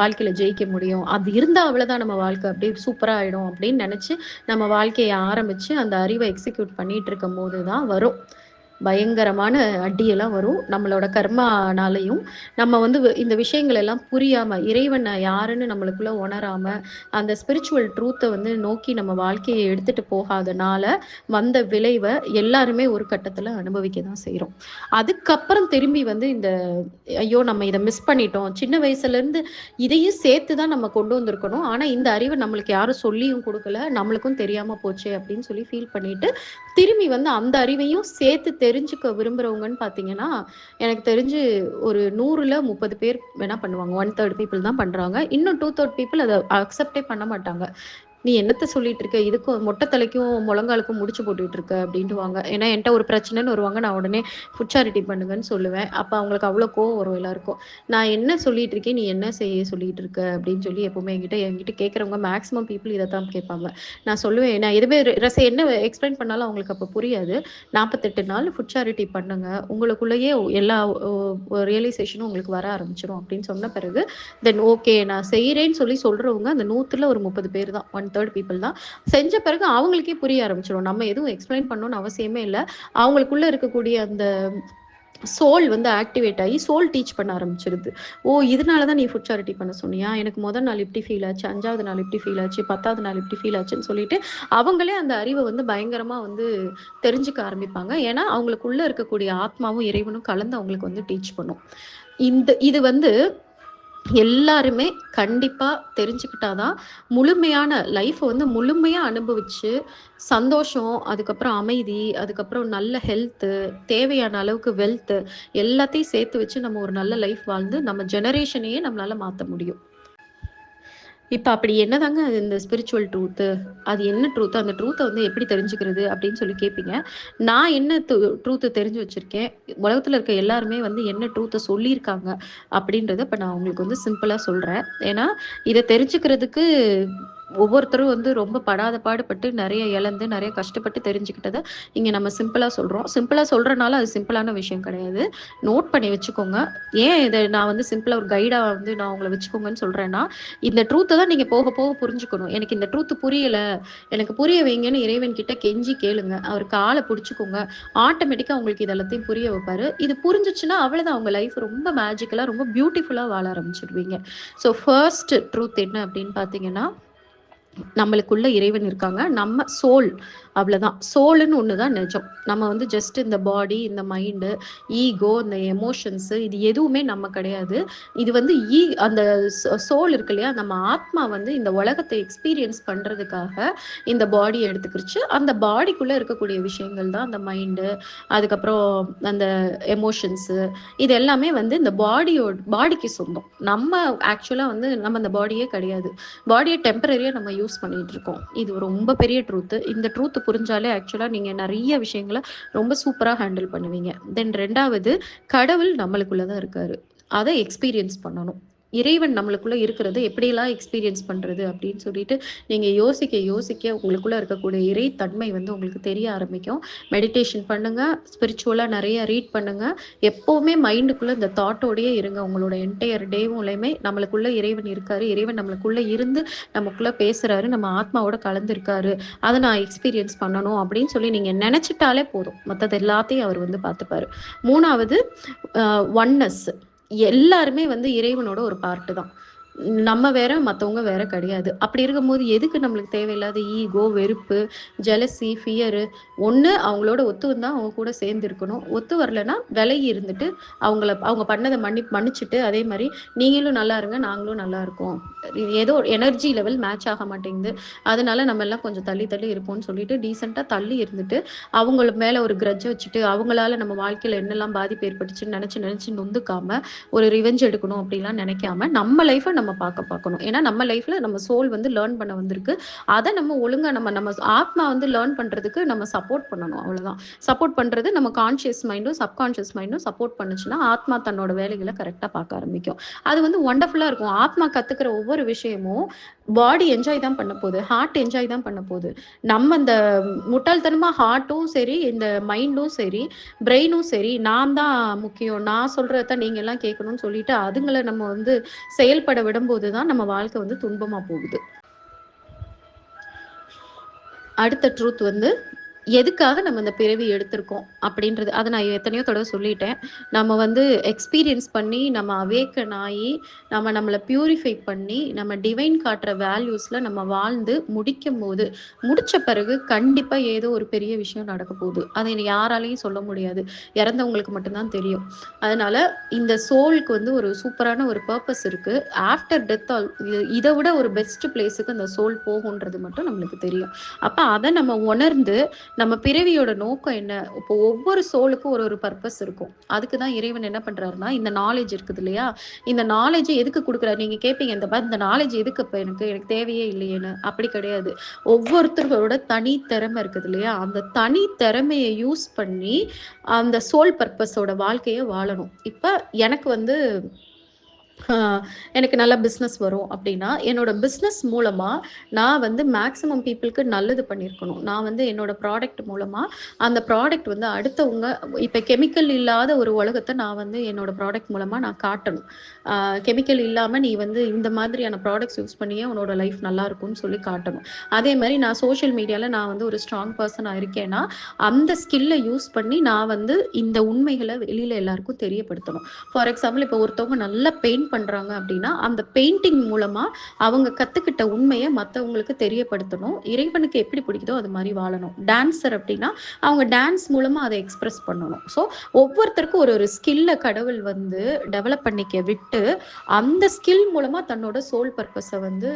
வாழ்க்கையில ஜெயிக்க முடியும். அது இருந்தா அவ்வளவுதான், நம்ம வாழ்க்கை அப்படியே சூப்பரா ஆயிடும் அப்படின்னு நினைச்சு நம்ம வாழ்க்கையை ஆரம்பிச்சு அந்த அறிவை எக்ஸிக்யூட் பண்ணிட்டு இருக்கும் போதுதான் வரும் பயங்கரமான அடியெல்லாம் வரும். நம்மளோட கர்மானாலையும் நம்ம வந்து இந்த விஷயங்கள் எல்லாம் புரியாம, இறைவன் யாருன்னு நம்மளுக்குள்ள உணராம, அந்த ஸ்பிரிச்சுவல் ட்ரூத்தை வந்து நோக்கி நம்ம வாழ்க்கையை எடுத்துட்டு போகாதனால வந்த விளைவை எல்லாருமே ஒரு கட்டத்துல அனுபவிக்க தான் செய்றோம். அதுக்கப்புறம் திரும்பி வந்து இந்த ஐயோ நம்ம இதை மிஸ் பண்ணிட்டோம், சின்ன வயசுல இருந்து இதையும் சேர்த்து தான் நம்ம கொண்டு வந்திருக்கணும், ஆனா இந்த அறிவை நம்மளுக்கு யாரும் சொல்லியும் கொடுக்கல, நம்மளுக்கும் தெரியாம போச்சு அப்படின்னு சொல்லி ஃபீல் பண்ணிட்டு திரும்பி வந்து அந்த அறிவையும் சேர்த்து தெரிஞ்சுக்க விரும்புறவங்கன்னு பார்த்தீங்கன்னா, எனக்கு தெரிஞ்சு ஒரு 100ல 30 பேர் வேணா பண்ணுவாங்க. 1/3 பீப்புள் தான் பண்றாங்க. இன்னும் 2/3 பீப்புள் அத அக்செப்டே பண்ண மாட்டாங்க. "நீ என்னத்த சொல்லிட்டு இருக்க? இதுக்கும் மொட்டை தலைக்கும் முழங்காலுக்கும் முடிச்சு போட்டுட்டு இருக்க" அப்படின்ட்டுவாங்க. ஏன்னா என்ட்ட ஒரு பிரச்சனைன்னு வருவாங்க. நான் உடனே ஃபுட் சேரிட்டி பண்ணுங்கன்னு சொல்லுவேன். அப்ப அவங்களுக்கு அவ்வளோ கோவம் வரும் எல்லாருக்கும். "நான் என்ன சொல்லிட்டு இருக்கேன், நீ என்ன செய்ய சொல்லிட்டு இருக்க?" அப்படின்னு சொல்லி எப்பவுமே என்கிட்ட கேட்கறவங்க மேக்ஸிமம் பீப்புள் இதைத்தான் கேட்பாங்க. நான் சொல்லுவேன், நான் எதுவே என்ன எக்ஸ்பிளைன் பண்ணாலும் அவங்களுக்கு அப்போ புரியாது. 48 நாள் ஃபுட் சேரிட்டி பண்ணுங்க. உங்களுக்குள்ளேயே எல்லா ரியலைசேஷனும் உங்களுக்கு வர ஆரம்பிச்சிரும் அப்படின்னு சொன்ன பிறகு, தென் ஓகே நான் செய்றேன்னு சொல்லி சொல்றவங்க அந்த 100ல ஒரு 30 பேர் தான். 1/3 பீப்புள் தான். செஞ்ச பிறகு அவங்களுக்கே புரிய ஆரம்பிச்சிரும். நம்ம எதுவும் எக்ஸ்பிளைன் பண்ணணும்னு அவசியமே இல்ல. அவங்களுக்குள்ள இருக்கக்கூடிய அந்த சோல் வந்து ஆக்டிவேட் ஆகி சோல் டீச் பண்ண ஆரம்பிச்சிருது. ஓ இதனால தான் நீ ஃபுட் சேரிட்டி பண்ண சொன்னியா? எனக்கு முதல் நாள் இப்படி ஃபீல் ஆச்சு, 5வது நாள் இப்படி ஃபீல் ஆச்சு, 10வது நாள் இப்படி ஃபீல் ஆச்சுன்னு சொல்லிட்டு அவங்களே அந்த அறிவை வந்து பயங்கரமா வந்து தெரிஞ்சுக்க ஆரம்பிப்பாங்க. ஏன்னா அவங்களுக்குள்ள இருக்கக்கூடிய ஆத்மாவும் இறைவனும் கலந்து அவங்களுக்கு வந்து டீச் பண்ணும். இது வந்து எல்லாருமே கண்டிப்பா தெரிஞ்சுக்கிட்டாதான் முழுமையான லைஃப் வந்து முழுமையா அனுபவிச்சு சந்தோஷம், அதுக்கப்புறம் அமைதி, அதுக்கப்புறம் நல்ல ஹெல்த், தேவையான அளவுக்கு வெல்த் எல்லாத்தையும் சேர்த்து வச்சு நம்ம ஒரு நல்ல லைஃப் வாழ்ந்து நம்ம ஜெனரேஷனையே நம்மளால மாத்த முடியும். இப்ப அப்படி என்னதாங்க இந்த ஸ்பிரிச்சுவல் ட்ரூத்து? அது என்ன ட்ரூத்? அந்த ட்ரூத்த வந்து எப்படி தெரிஞ்சுக்கிறது? அப்படின்னு சொல்லி கேட்பீங்க. நான் என்ன ட்ரூத்த தெரிஞ்சு வச்சிருக்கேன். உலகத்துல இருக்க எல்லாருமே வந்து என்ன ட்ரூத்த சொல்லியிருக்காங்க அப்படின்றத இப்ப நான் உங்களுக்கு வந்து சிம்பிளா சொல்றேன். ஏன்னா, இத தெரிஞ்சுக்கிறதுக்கு ஒவ்வொருத்தரும் வந்து ரொம்ப படாத பாடுபட்டு நிறைய இழந்து நிறைய கஷ்டப்பட்டு தெரிஞ்சுக்கிட்டதை இங்கே நம்ம சிம்பிளாக சொல்கிறோம். சிம்பிளாக சொல்கிறனால அது சிம்பிளான விஷயம் கிடையாது. நோட் பண்ணி வச்சுக்கோங்க. ஏன் இதை நான் வந்து சிம்பிளாக ஒரு கைடாக வந்து நான் உங்களை வச்சுக்கோங்கன்னு சொல்கிறேன்னா, இந்த ட்ரூத்தை தான் நீங்கள் போக போக புரிஞ்சுக்கணும். எனக்கு இந்த ட்ரூத்து புரியலை, எனக்கு புரிய வைங்கன்னு இறைவன் கிட்ட கெஞ்சி கேளுங்க. அவர் காலை பிடிச்சிக்கோங்க. ஆட்டோமேட்டிக்காக உங்களுக்கு இது எல்லாத்தையும் புரிய வைப்பாரு. இது புரிஞ்சிச்சுன்னா அவ்வளோதான், உங்கள் லைஃப் ரொம்ப மேஜிக்கலாக ரொம்ப பியூட்டிஃபுல்லாக வாழ ஆரம்பிச்சிடுவீங்க. ஸோ ஃபர்ஸ்ட் ட்ரூத் என்ன அப்படின்னு பார்த்தீங்கன்னா, நம்மளுக்குள்ள இறைவன் இருக்காங்க. நம்ம சோல், அவ்வளவுதான். சோல்னு ஒண்ணுதான் நிஜம். நம்ம வந்து ஜஸ்ட் இந்த பாடி, இந்த மைண்டு, ஈகோ, இந்த எமோஷன்ஸ், இது எதுவுமே நம்ம கிடையாது. இது வந்து அந்த சோல் இருக்கு இல்லையா, நம்ம ஆத்மா வந்து இந்த உலகத்தை எக்ஸ்பீரியன்ஸ் பண்றதுக்காக இந்த பாடியை எடுத்துக்கிடுச்சு. அந்த பாடிக்குள்ள இருக்கக்கூடிய விஷயங்கள் தான் அந்த மைண்டு, அதுக்கப்புறம் அந்த எமோஷன்ஸ், இது எல்லாமே வந்து இந்த பாடிக்கு சொந்தம். நம்ம ஆக்சுவலா வந்து நம்ம அந்த பாடியே கிடையாது. பாடியை டெம்பரரியா நம்ம யூஸ் பண்ணிட்டு இருக்கோம். இது ரொம்ப பெரிய ட்ரூத். இந்த ட்ரூத் புரிஞ்சாலே ஆக்சுவலா நீங்க நிறைய விஷயங்களை ரொம்ப சூப்பரா ஹேண்டில் பண்ணுவீங்க. தென் ரெண்டாவது, கடவுள் நம்மளுக்குள்ளதான் இருக்காரு. அதை எக்ஸ்பீரியன்ஸ் பண்ணணும். இறைவன் நம்மளுக்குள்ள இருக்கிறது எப்படியெல்லாம் எக்ஸ்பீரியன்ஸ் பண்றது அப்படின்னு சொல்லிட்டு நீங்க யோசிக்க யோசிக்க உங்களுக்குள்ள இருக்கக்கூடிய இறை தன்மை வந்து உங்களுக்கு தெரிய ஆரம்பிக்கும். மெடிடேஷன் பண்ணுங்க, ஸ்பிரிச்சுவலா நிறைய ரீட் பண்ணுங்க. எப்பவுமே மைண்டுக்குள்ள இந்த தாட்டோடயே இருங்க. உங்களோட என்டையர் டேவுலையுமே நம்மளுக்குள்ள இறைவன் இருக்காரு, இறைவன் நம்மளுக்குள்ள இருந்து நமக்குள்ள பேசுறாரு, நம்ம ஆத்மாவோட கலந்துருக்காரு, அதை நான் எக்ஸ்பீரியன்ஸ் பண்ணணும் அப்படின்னு சொல்லி நீங்க நினைச்சிட்டாலே போதும். மற்றது எல்லாத்தையும் அவர் வந்து பார்த்துப்பாரு. மூணாவது, ஒன்னஸ். எல்லாருமே வந்து இறைவனோட ஒரு பார்ட்டு தான். நம்ம வேற, மற்றவங்க வேற கிடையாது. அப்படி இருக்கும்போது எதுக்கு நம்மளுக்கு தேவையில்லாத ஈகோ, வெறுப்பு, ஜெலசி, ஃபியரு? ஒன்று அவங்களோட ஒத்து வந்தால் அவங்க கூட சேர்ந்து இருக்கணும். ஒத்து வரலன்னா விலகி இருந்துட்டு அவங்க பண்ணதை மன்னிச்சுட்டு, அதே மாதிரி நீங்களும் நல்லா இருங்க, நாங்களும் நல்லா இருக்கோம், ஏதோ எனர்ஜி லெவல் மேட்ச் ஆக மாட்டேங்குது, அதனால நம்ம எல்லாம் கொஞ்சம் தள்ளி தள்ளி இருப்போம்னு சொல்லிட்டு டீசெண்டாக தள்ளி இருந்துட்டு, அவங்கள மேலே ஒரு கிரட்ஜ் வச்சுட்டு அவங்களால நம்ம வாழ்க்கையில் என்னெல்லாம் பாதிப்பு ஏற்பட்டுச்சுன்னு நினச்சி நொந்துக்காம ஒரு ரிவெஞ்ச் எடுக்கணும் அப்படிலாம் நினைக்காம நம்ம லைஃப்பை நம்ம பார்க்கணும். ஏன்னா நம்ம லைஃப்ல நம்ம சோல் வந்து லேர்ன் பண்ண வந்திருக்கு. அதை நம்ம ஒழுங்கா நம்ம ஆத்மா வந்து லேர்ன் பண்றதுக்கு நம்ம சப்போர்ட் பண்ணணும். அவ்வளவுதான். சப்போர்ட் பண்றது நம்ம கான்சியஸ் மைண்டும் சப்கான்சியஸ் மைண்டும் சப்போர்ட் பண்ணுச்சுன்னா ஆத்மா தன்னோட வேலைகளை கரெக்டா பார்க்க ஆரம்பிக்கும். அது வந்து ஒண்டர்ஃபுல்லா இருக்கும். ஆத்மா கத்துக்கிற ஒவ்வொரு விஷயமும் பாடி என்ஜாய் தான் பண்ண போகுது, ஹார்ட் என்ஜாய் தான் பண்ண போகுது. நம்ம இந்த முட்டாள்தனமா ஹார்ட்டும் சரி, இந்த மைண்டும் சரி, பிரெயினும் சரி, நான் தான் முக்கியம், நான் சொல்றதான் நீங்க எல்லாம் கேட்கணும்னு சொல்லிட்டு அதுங்களை நம்ம வந்து செயல்பட விடும்போது தான் நம்ம வாழ்க்கை வந்து துன்பமா போகுது. அடுத்த ட்ரூத் வந்து, எதுக்காக நம்ம இந்த பிறவி எடுத்திருக்கோம் அப்படின்றது. அதை நான் எத்தனையோ தடவை சொல்லிட்டேன். நம்ம வந்து எக்ஸ்பீரியன்ஸ் பண்ணி, நம்ம அவேக்கன் ஆகி, நம்மளை பியூரிஃபை பண்ணி, நம்ம டிவைன் காட்டுற வேல்யூஸில் நம்ம வாழ்ந்து முடிச்ச பிறகு கண்டிப்பாக ஏதோ ஒரு பெரிய விஷயம் நடக்க போகுது. அதை யாராலையும் சொல்ல முடியாது, இறந்தவங்களுக்கு மட்டும்தான் தெரியும். அதனால இந்த சோலுக்கு வந்து ஒரு சூப்பரான ஒரு பர்பஸ் இருக்குது. ஆஃப்டர் டெத் இதை விட ஒரு பெஸ்ட் பிளேஸுக்கு அந்த சோல் போகுன்றது மட்டும் நம்மளுக்கு தெரியும். அப்போ அதை நம்ம உணர்ந்து நம்ம பிறவியோட நோக்கம் என்ன, இப்போ ஒவ்வொரு சோலுக்கும் ஒரு பர்பஸ் இருக்கும். அதுக்கு தான் இறைவன் என்ன பண்றாருன்னா, இந்த நாலேஜ் இருக்குது இல்லையா, இந்த நாலேஜ் எதுக்கு கொடுக்குறாரு? நீங்க கேட்பீங்க, இந்த நாலேஜ் எதுக்கு இப்ப எனக்கு தேவையே இல்லையேன்னு. அப்படி கிடையாது. ஒவ்வொருத்தரோட தனி திறமை இருக்குது இல்லையா, அந்த தனி திறமையை யூஸ் பண்ணி அந்த சோல் பர்பஸோட வாழ்க்கையை வாழணும். இப்ப எனக்கு வந்து எனக்கு நல்ல பிஸ்னஸ் வரும் அப்படின்னா, என்னோட பிஸ்னஸ் மூலமா நான் வந்து மேக்ஸிமம் பீப்புளுக்கு நல்லது பண்ணியிருக்கணும். நான் வந்து என்னோட ப்ராடக்ட் மூலமா அந்த ப்ராடக்ட் வந்து அடுத்தவங்க, இப்போ கெமிக்கல் இல்லாத ஒரு உலகத்தை நான் வந்து என்னோட ப்ராடக்ட் மூலமா நான் காட்டணும். கெமிக்கல் இல்லாமல் நீ வந்து இந்த மாதிரியான ப்ராடக்ட்ஸ் யூஸ் பண்ணியே உன்னோட லைஃப் நல்லா இருக்கும்னு சொல்லி காட்டணும். அதே மாதிரி நான் சோஷியல் மீடியாவில் நான் வந்து ஒரு ஸ்ட்ராங் பர்சனாக இருக்கேன்னா, அந்த ஸ்கில்லை யூஸ் பண்ணி நான் வந்து இந்த உண்மைகளை வெளியில் எல்லாருக்கும் தெரியப்படுத்தணும். ஃபார் எக்ஸாம்பிள், இப்போ ஒருத்தவங்க நல்லா பெயிண்ட் பண்றாங்க அப்படின்னா, அந்த பெயிண்டிங் மூலமா அவங்க கத்துக்கிட்ட உண்மையை மற்றவங்களுக்கு தெரியப்படுத்தணும். இறைவனுக்கு எப்படி பிடிக்குதோ அது மாதிரி வாழணும். டான்சர் அப்படின்னா அவங்க டான்ஸ் மூலமா அதை எக்ஸ்பிரஸ் பண்ணணும். ஸோ ஒவ்வொருத்தருக்கும் ஒரு ஸ்கில்ல கடவுள் வந்து டெவலப் பண்ணிக்க விட்டு, அந்த ஸ்கில் மூலமா தன்னோட சோல் பர்பஸை வந்து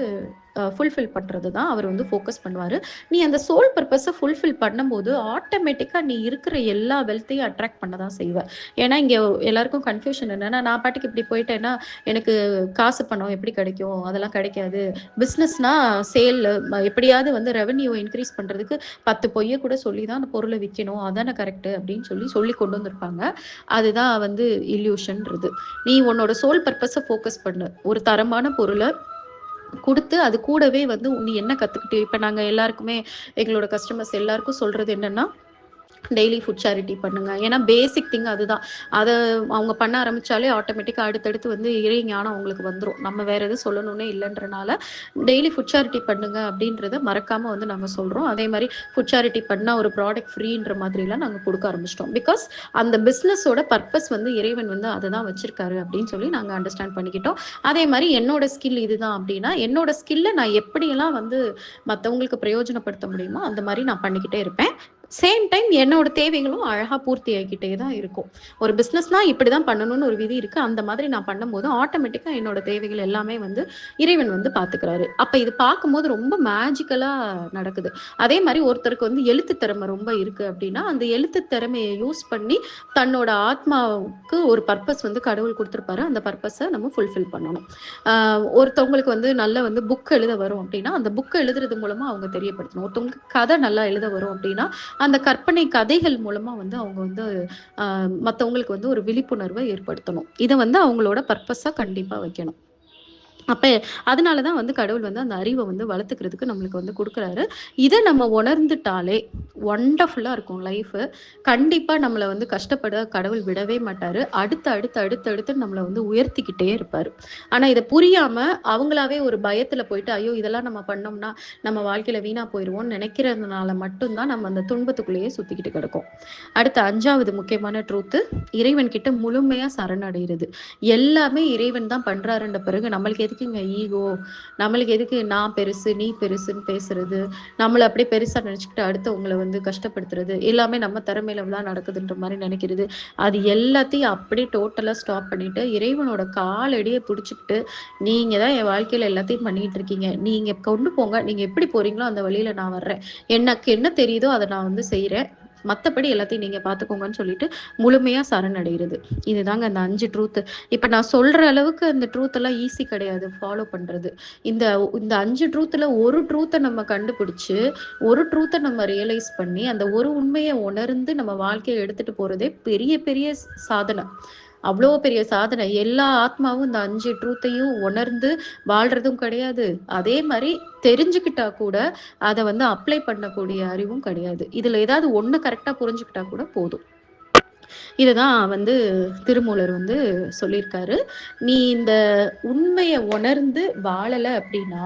ஃபுல்ஃபில் பண்ணுறது தான் அவர் வந்து ஃபோக்கஸ் பண்ணுவார். நீ அந்த சோல் பர்பஸை ஃபுல்ஃபில் பண்ணும்போது ஆட்டோமேட்டிக்காக நீ இருக்கிற எல்லா வெல்த்தையும் அட்ராக்ட் பண்ண தான் செய்வேன். ஏன்னா இங்கே எல்லாருக்கும் கன்ஃபியூஷன் என்னன்னா, நான் பாட்டுக்கு இப்படி போயிட்டேன்னா எனக்கு காசு பணம் எப்படி கிடைக்கும்? அதெல்லாம் கிடைக்காது. பிஸ்னஸ்னா சேல் எப்படியாவது வந்து ரெவன்யூ இன்க்ரீஸ் பண்ணுறதுக்கு 10 பொய்யை கூட சொல்லி தான் அந்த பொருளை விற்கணும், அதானே கரெக்டு அப்படின்னு சொல்லி கொண்டு வந்திருப்பாங்க. அதுதான் வந்து இல்யூஷன்றது. நீ உன்னோட சோல் பர்பஸை ஃபோக்கஸ் பண்ணு. ஒரு தரமான பொருளை கொடுத்து அது கூடவே வந்து நீ என்ன கற்றுக்கிட்டு, இப்போ நாங்கள் எல்லாருக்குமே எங்களோட கஸ்டமர்ஸ் எல்லாருக்கும் சொல்கிறது என்னென்னா, டெய்லி ஃபுட் சேரிட்டி பண்ணுங்க. ஏன்னா பேசிக் திங் அதுதான். அதை அவங்க பண்ண ஆரம்பிச்சாலே ஆட்டோமேட்டிக்காக அடுத்தடுத்து வந்து இறை ஞானம் அவங்களுக்கு வந்துடும். நம்ம வேற எதுவும் சொல்லணும்னே இல்லைன்றனால டெய்லி ஃபுட் சேரிட்டி பண்ணுங்க அப்படின்றத மறக்காம வந்து நாங்கள் சொல்கிறோம். அதே மாதிரி ஃபுட் சேரிட்டி பண்ணால் ஒரு ப்ராடக்ட் ஃப்ரீன்ற மாதிரிலாம் நாங்கள் கொடுக்க ஆரம்பிச்சிட்டோம். பிகாஸ் அந்த பிஸ்னஸோட பர்பஸ் வந்து இறைவன் வந்து அதை தான் வச்சிருக்காரு அப்படின்னு சொல்லி நாங்கள் அண்டர்ஸ்டாண்ட் பண்ணிக்கிட்டோம். அதே மாதிரி என்னோட ஸ்கில் இதுதான் அப்படின்னா, என்னோட ஸ்கில்லை நான் எப்படியெல்லாம் வந்து மற்றவங்களுக்கு பிரயோஜனப்படுத்த முடியுமோ அந்த மாதிரி நான் பண்ணிக்கிட்டே இருப்பேன். சேம் டைம் என்னோட தேவைகளும் அழகாக பூர்த்தி ஆகிக்கிட்டே தான் இருக்கும். ஒரு பிஸ்னஸ்னால் இப்படி தான் பண்ணணும்னு ஒரு விதி இருக்குது. அந்த மாதிரி நான் பண்ணும்போது ஆட்டோமேட்டிக்காக என்னோட தேவைகள் எல்லாமே வந்து இறைவன் வந்து பார்த்துக்கிறாரு. அப்போ இது பார்க்கும்போது ரொம்ப மேஜிக்கலாக நடக்குது. அதே மாதிரி ஒருத்தருக்கு வந்து எழுத்து திறமை ரொம்ப இருக்குது அப்படின்னா, அந்த எழுத்து திறமையை யூஸ் பண்ணி தன்னோட ஆத்மாவுக்கு ஒரு பர்பஸ் வந்து கடவுள் கொடுத்துருப்பாரு. அந்த பர்பஸை நம்ம ஃபுல்ஃபில் பண்ணணும். ஒருத்தவங்களுக்கு வந்து நல்ல வந்து புக் எழுத வரும் அப்படின்னா, அந்த புக் எழுதுறது மூலமாக அவங்க தெரியப்படுத்தணும். ஒருத்தவங்களுக்கு கதை நல்லா எழுத வரும் அப்படின்னா, அந்த கற்பனை கதைகள் மூலமா வந்து அவங்க வந்து மற்றவங்களுக்கு வந்து ஒரு விழிப்புணர்வை ஏற்படுத்தணும். இதை வந்து அவங்களோட பர்பஸா கண்டிப்பா வைக்கணும். அப்ப அதனாலதான் வந்து கடவுள் வந்து அந்த அறிவை வந்து வளர்த்துக்கிறதுக்கு நம்மளுக்கு வந்து கொடுக்குறாரு. இதை நம்ம உணர்ந்துட்டாலே ஒண்டர்ஃபுல்லா இருக்கும் லைஃப். கண்டிப்பா நம்மளை வந்து கஷ்டப்பட கடவுள் விடவே மாட்டாரு. அடுத்து நம்மளை வந்து உயர்த்திக்கிட்டே இருப்பாரு. ஆனா இதை புரியாம அவங்களாவே ஒரு பயத்துல போயிட்டு, ஐயோ இதெல்லாம் நம்ம பண்ணோம்னா நம்ம வாழ்க்கையில வீணா போயிருவோம்னு நினைக்கிறதுனால மட்டும்தான் நம்ம அந்த துன்பத்துக்குள்ளேயே சுத்திக்கிட்டு கிடக்கும். அடுத்த 5வது முக்கியமான ட்ரூத்து, இறைவன் கிட்ட முழுமையா சரணடைகிறது. எல்லாமே இறைவன் தான் பண்றாருன்ற பிறகு நம்மளுக்கு எதுக்குங்க ஈகோ, நம்மளுக்கு எதுக்கு நான் பெருசு நீ பெருசுன்னு பேசுறது, நம்மளை அப்படியே பெருசா நினைச்சுக்கிட்டு அடுத்தவங்களை வந்து கஷ்டப்படுத்துறது, எல்லாமே நம்ம திறமையில தான் நடக்குதுன்ற மாதிரி நினைக்கிறது. அது எல்லாத்தையும் அப்படியே டோட்டலா ஸ்டாப் பண்ணிட்டு இறைவனோட காலடியை பிடிச்சிக்கிட்டு, நீங்க தான் என் வாழ்க்கையில எல்லாத்தையும் பண்ணிட்டு இருக்கீங்க, நீங்க கொண்டு போங்க, நீங்க எப்படி போறீங்களோ அந்த வழியில நான் வர்றேன், எனக்கு என்ன தெரியுதோ அதை நான் வந்து செய்யறேன், மற்றபடி எல்லாத்தையும் நீங்க பாத்துக்கோங்கன்னு சொல்லிட்டு முழுமையா சரணடைகிறது. இதுதாங்க அந்த 5 ட்ரூத். இப்ப நான் சொல்ற அளவுக்கு அந்த ட்ரூத் எல்லாம் ஈஸி கிடையாது ஃபாலோ பண்றது. இந்த இந்த 5 ட்ரூத்ல ஒரு ட்ரூத்தை நம்ம கண்டுபிடிச்சு, ஒரு ட்ரூத்தை நம்ம ரியலைஸ் பண்ணி, அந்த ஒரு உண்மையை உணர்ந்து நம்ம வாழ்க்கையை எடுத்துட்டு போறதே பெரிய பெரிய சாதனை. அவ்வளோ பெரிய சாதனை. எல்லா ஆத்மாவும் இந்த 5 ட்ரூத்தையும் உணர்ந்து வாழ்றதும் கிடையாது. அதே மாதிரி தெரிஞ்சுக்கிட்டா கூட அதை வந்து அப்ளை பண்ணக்கூடிய அறிவும் கிடையாது. இதுல ஏதாவது ஒண்ணு கரெக்டா புரிஞ்சுக்கிட்டா கூட போதும். இதுதான் வந்து திருமூலர் வந்து சொல்லியிருக்காரு. நீ இந்த உண்மையை உணர்ந்து வாழலை அப்படின்னா,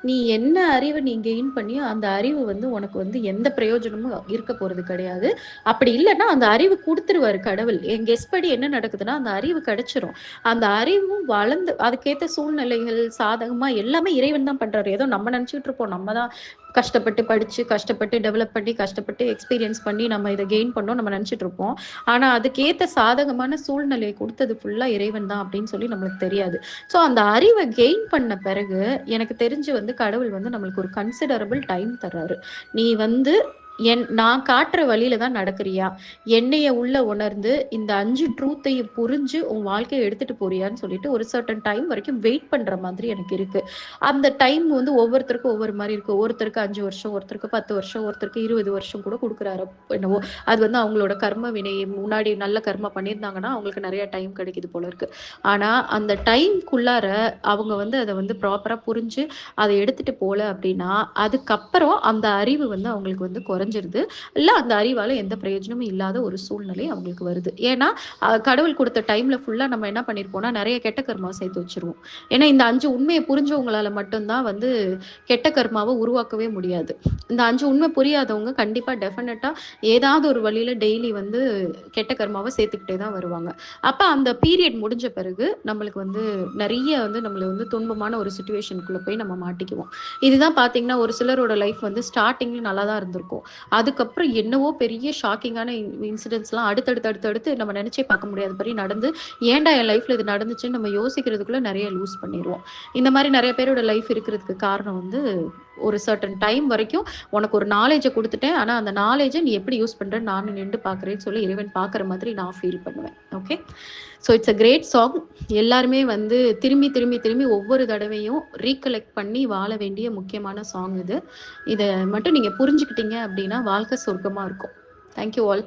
நீ என்ன அறிவை நீ கெயின் பண்ணியோ அந்த அறிவு வந்து உனக்கு வந்து எந்த பிரயோஜனமும் இருக்க போறது கிடையாது. அப்படி இல்லைன்னா அந்த அறிவு கொடுத்துருவாரு கடவுள். என் கெஸ் படி என்ன நடக்குதுன்னா, அந்த அறிவு கிடைச்சிரும். அந்த அறிவும் வளர்ந்து அதுக்கேற்ற சூழ்நிலைகள் சாதகமா எல்லாமே இறைவன் தான் பண்றாரு. ஏதோ நம்ம நினைச்சுட்டு இருப்போம் நம்ம தான் கஷ்டப்பட்டு படிச்சு, கஷ்டப்பட்டு டெவலப் பண்ணி, கஷ்டப்பட்டு எக்ஸ்பீரியன்ஸ் பண்ணி நம்ம இதை கெயின் பண்ணோம் நம்ம நினைச்சிட்டு இருப்போம். ஆனா அதுக்கேற்ற சாதகமான சூழ்நிலையை கொடுத்தது ஃபுல்லா இறைவன் தான் அப்படின்னு சொல்லி நம்மளுக்கு தெரியாது. ஸோ அந்த அறிவை கெயின் பண்ண பிறகு எனக்கு தெரிஞ்சு வந்து கடவுள் வந்து நம்மளுக்கு ஒரு கன்சிடரபிள் டைம் தர்றாரு. நீ வந்து நான் காட்டுற வழியில தான் நடக்கிறியா, என்னைய உள்ள உணர்ந்து இந்த 5 ட்ரூத்தையும் புரிஞ்சு உன் வாழ்க்கையை எடுத்துட்டு போறியான்னு சொல்லிட்டு ஒரு சர்டன் டைம் வரைக்கும் வெயிட் பண்ற மாதிரி எனக்கு இருக்கு. அந்த டைம் வந்து ஒவ்வொருத்தருக்கும் ஒவ்வொரு மாதிரி இருக்கு. ஒருத்தருக்கு 5 வருஷம், ஒருத்தருக்கு 10 வருஷம், ஒருத்தருக்கு 20 வருஷம் கூட கொடுக்குறாரு என்னவோ. அது வந்து அவங்களோட கர்ம வினை, முன்னாடி நல்ல கர்ம பண்ணியிருந்தாங்கன்னா அவங்களுக்கு நிறைய டைம் கிடைக்குது போல இருக்கு. ஆனா அந்த டைம்குள்ளார அவங்க வந்து அதை வந்து ப்ராப்பரா புரிஞ்சு அதை எடுத்துட்டு போல அப்படின்னா, அதுக்கப்புறம் அந்த அறிவு வந்து அவங்களுக்கு வந்து குறைஞ்சிருது. இல்ல அந்த அறிவால எந்த பிரயோஜனமும் இல்லாத ஒரு சூழ்நிலை அவங்களுக்கு வருது. ஏன்னா கடவுள் கொடுத்த டைம்ல ஃபுல்லா நம்ம என்ன பண்ணிருப்போம்னா, நிறைய கெட்ட கர்மா சேர்த்து வச்சிருவோம். ஏன்னா இந்த 5 உண்மையை புரிஞ்சவங்களால மட்டும்தான் வந்து கெட்ட கர்மாவை உருவாக்கவே முடியாது. இந்த 5 உண்மை புரியாதவங்க கண்டிப்பா டெஃபினட்டா ஏதாவது ஒரு வழியில டெய்லி வந்து கெட்ட கர்மாவை சேர்த்துக்கிட்டே தான் வருவாங்க. அப்ப அந்த பீரியட் முடிஞ்ச பிறகு நம்மளுக்கு வந்து நிறைய வந்து நம்மள வந்து துன்பமான ஒரு சிச்சுவேஷனுக்குள்ள போய் நம்ம மாட்டிக்குவோம். இதுதான் பாத்தீங்கன்னா ஒரு சிலரோட லைஃப் வந்து ஸ்டார்டிங்ல நல்லா தான் இருந்திருக்கும். அதுக்கப்புறம் என்னவோ பெரிய ஷாக்கிங்கான இன்சிடென்ட்ஸ்லாம் அடுத்தடுத்து நம்ம நினைச்சே பார்க்க முடியாத படி நடந்து, ஏன்டா என் லைஃப்ல இது நடந்துச்சுன்னு நம்ம யோசிக்கிறதுக்குள்ள நிறைய லூஸ் பண்ணிடுவோம். இந்த மாதிரி நிறைய பேரோட லைஃப் இருக்கிறதுக்கு காரணம் வந்து ஒரு சர்டன் டைம் வரைக்கும் உனக்கு ஒரு நாலேஜை கொடுத்துட்டேன், ஆனா அந்த நாலேஜை நீ எப்படி யூஸ் பண்றேன்னு நான் நின்று பார்க்குறேன்னு சொல்லி இறைவன் பார்க்குற மாதிரி நான் ஃபீல் பண்ணுவேன். Okay, so it's a great song. எல்லாருமே வந்து திரும்பி ஒவ்வொரு தடவையும் ரீகலெக்ட் பண்ணி வாழ வேண்டிய முக்கியமான சாங் இது. இதை மட்டும் நீங்கள் புரிஞ்சுக்கிட்டீங்க அப்படின்னா வாழ்க்கை சொர்க்கமாக இருக்கும். Thank you all.